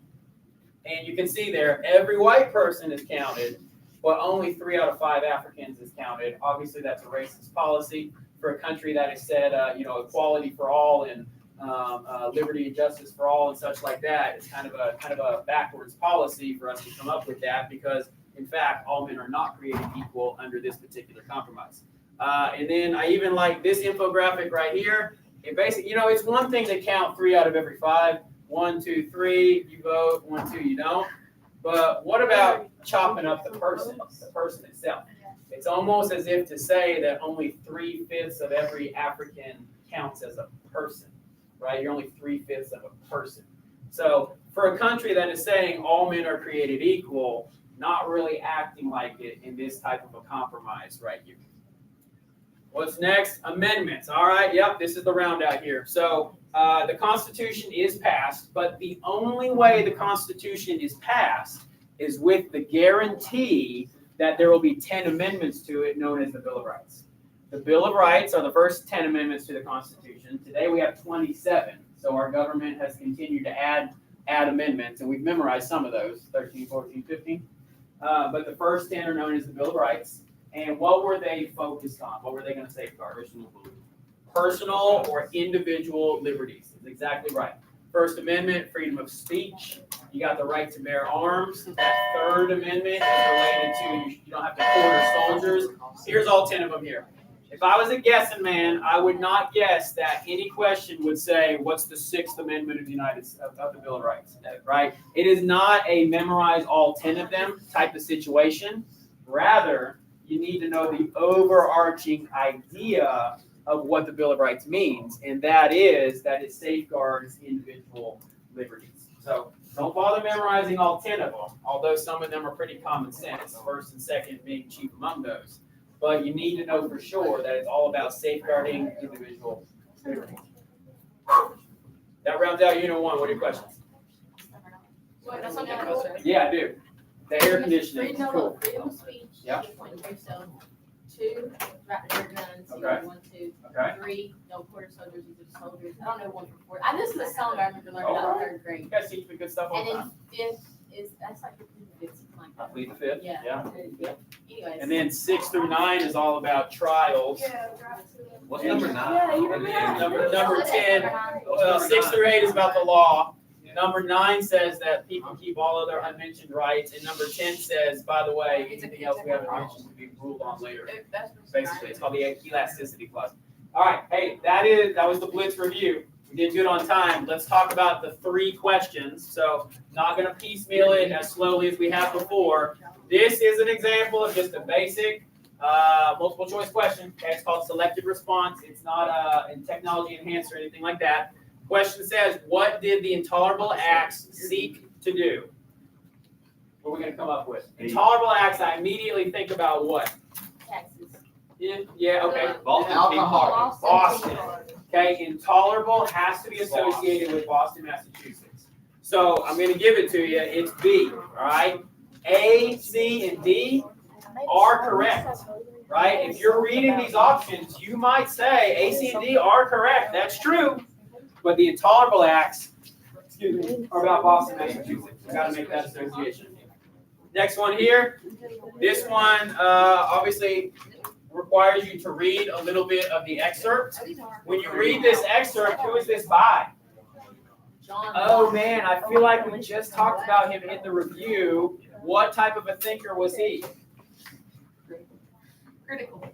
And you can see there, every white person is counted, but only 3 out of 5 Africans is counted. Obviously, that's a racist policy for a country that has said, equality for all and liberty and justice for all and such like that. It's kind of a backwards policy for us to come up with that because, in fact, all men are not created equal under this particular compromise. And then I even like this infographic right here. It basically, it's one thing to count 3 out of every 5. 1, 2, 3, you vote. 1, 2, you don't. But what about chopping up the person itself? It's almost as if to say that only 3/5 of every African counts as a person, right? You're only 3/5 of a person. So for a country that is saying all men are created equal, not really acting like it in this type of a compromise right here. What's next? Amendments. All right. Yep. This is the round out here. So the Constitution is passed, but the only way the Constitution is passed is with the guarantee that there will be 10 amendments to it, known as the Bill of Rights. The Bill of Rights are the first 10 amendments to the Constitution. Today we have 27. So our government has continued to add amendments, and we've memorized some of those, 13, 14, 15. But the first 10 are known as the Bill of Rights. And what were they focused on? What were they going to safeguard? Personal or individual liberties. That's exactly right. First Amendment, freedom of speech. You got the right to bear arms. That Third Amendment is related to you don't have to quarter soldiers. Here's all 10 of them here. If I was a guessing man, I would not guess that any question would say, what's the 6th Amendment of the Bill of Rights, right? It is not a memorize all 10 of them type of situation. Rather, you need to know the overarching idea of what the Bill of Rights means, and that it safeguards individual liberties. So don't bother memorizing all 10 of them, although some of them are pretty common sense, first and second being chief among those. But you need to know for sure that it's all about safeguarding individual liberties. That rounds out Unit 1. What are your questions? Yeah, I do. The air conditioning. Cool. Freedom of speech. Yeah. 2, right to bear guns. Okay. 1, 2. Okay. 3, no quarter soldiers, either soldiers. I don't know 1 for 4. This is a song I remember learning out in 3rd grade. You guys teach me good stuff all And the then time. 5th is that's like the 5th, something like I that. plead the 5th. Yeah. Anyways. And then 6 through 9 is all about trials. What's And number 9? Number 10, 6 through 8 is about the law. Number 9 says that people keep all other unmentioned rights, and number 10 says, by the way, anything else we haven't mentioned will be ruled on later. Basically, it's called the Elasticity Clause. All right, hey, that was the Blitz review. We did good on time. Let's talk about the 3 questions. So, not going to piecemeal it as slowly as we have before. This is an example of just a basic multiple choice question. Okay, it's called selected response. It's not a technology enhanced or anything like that. Question says, what did the Intolerable Acts seek to do? What are we going to come up with? Intolerable Acts, I immediately think about what? Taxes. Yeah, okay. Alcohol. Boston. Okay, intolerable has to be associated with Boston, Massachusetts. So I'm going to give it to you. It's B, all right? A, C, and D are correct, right? If you're reading these options, you might say A, C, and D are correct. That's true. But the Intolerable Acts, are about Boston, Massachusetts. We've got to make that association. Next one here. This one, obviously, requires you to read a little bit of the excerpt. When you read this excerpt, who is this by? Oh man, I feel like we just talked about him in the review. What type of a thinker was he? Critical.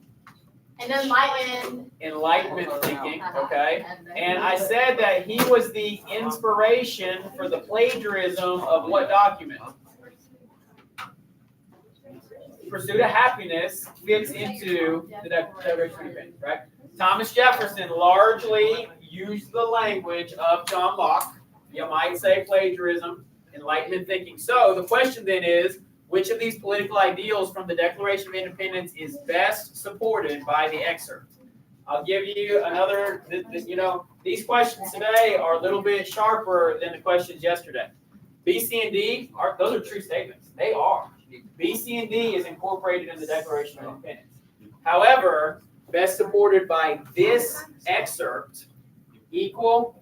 And enlightened. Enlightenment thinking, okay? And I said that he was the inspiration for the plagiarism of what document? Pursuit of happiness fits into the Declaration of Independence, right? Thomas Jefferson largely used the language of John Locke. You might say plagiarism, Enlightenment thinking. So the question then is, which of these political ideals from the Declaration of Independence is best supported by the excerpt? I'll give you another, these questions today are a little bit sharper than the questions yesterday. B, C, and D, those are true statements. They are. B, C, and D is incorporated in the Declaration of Independence. However, best supported by this excerpt, equal.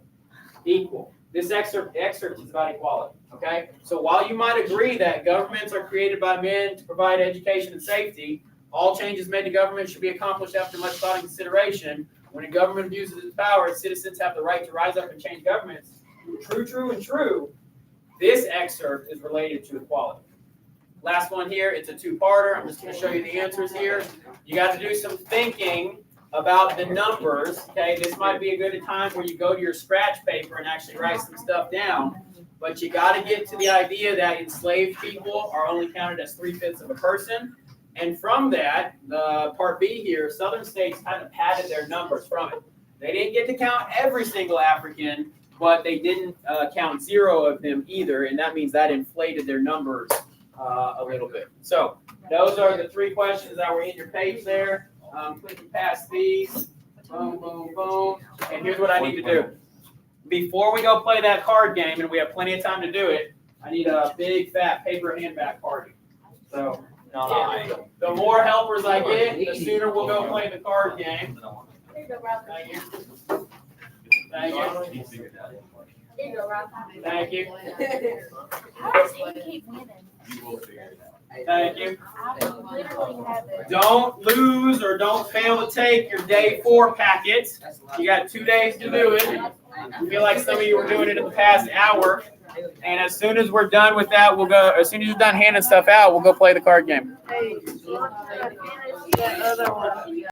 This excerpt is about equality, okay? So while you might agree that governments are created by men to provide education and safety, all changes made to government should be accomplished after much thought and consideration. When a government abuses its power, its citizens have the right to rise up and change governments. True. This excerpt is related to equality. Last one here, it's a two-parter. I'm just going to show you the answers here. You got to do some thinking about the numbers, okay? This might be a good time where you go to your scratch paper and actually write some stuff down. But you got to get to the idea that enslaved people are only counted as 3/5 of a person. And from that, part B here, Southern states kind of padded their numbers from it. They didn't get to count every single African, but they didn't count 0 of them either. And that means that inflated their numbers a little bit. So those are the 3 questions that were in your page there. Clicking past these. Boom, boom, boom. And here's what I need to do. Before we go play that card game, and we have plenty of time to do it, I need a big, fat paper handbag party. So the more helpers I get, the sooner we'll go play the card game. Thank you. Thank you. Here you go, Rob. Thank you. How does he keep winning? Thank you. I literally have it. Don't lose or don't fail to take your day 4 packet. You got 2 days to do it. I feel like some of you were doing it in the past hour. And as soon as we're done with that, as soon as you're done handing stuff out, we'll go play the card game. Hey, that other one.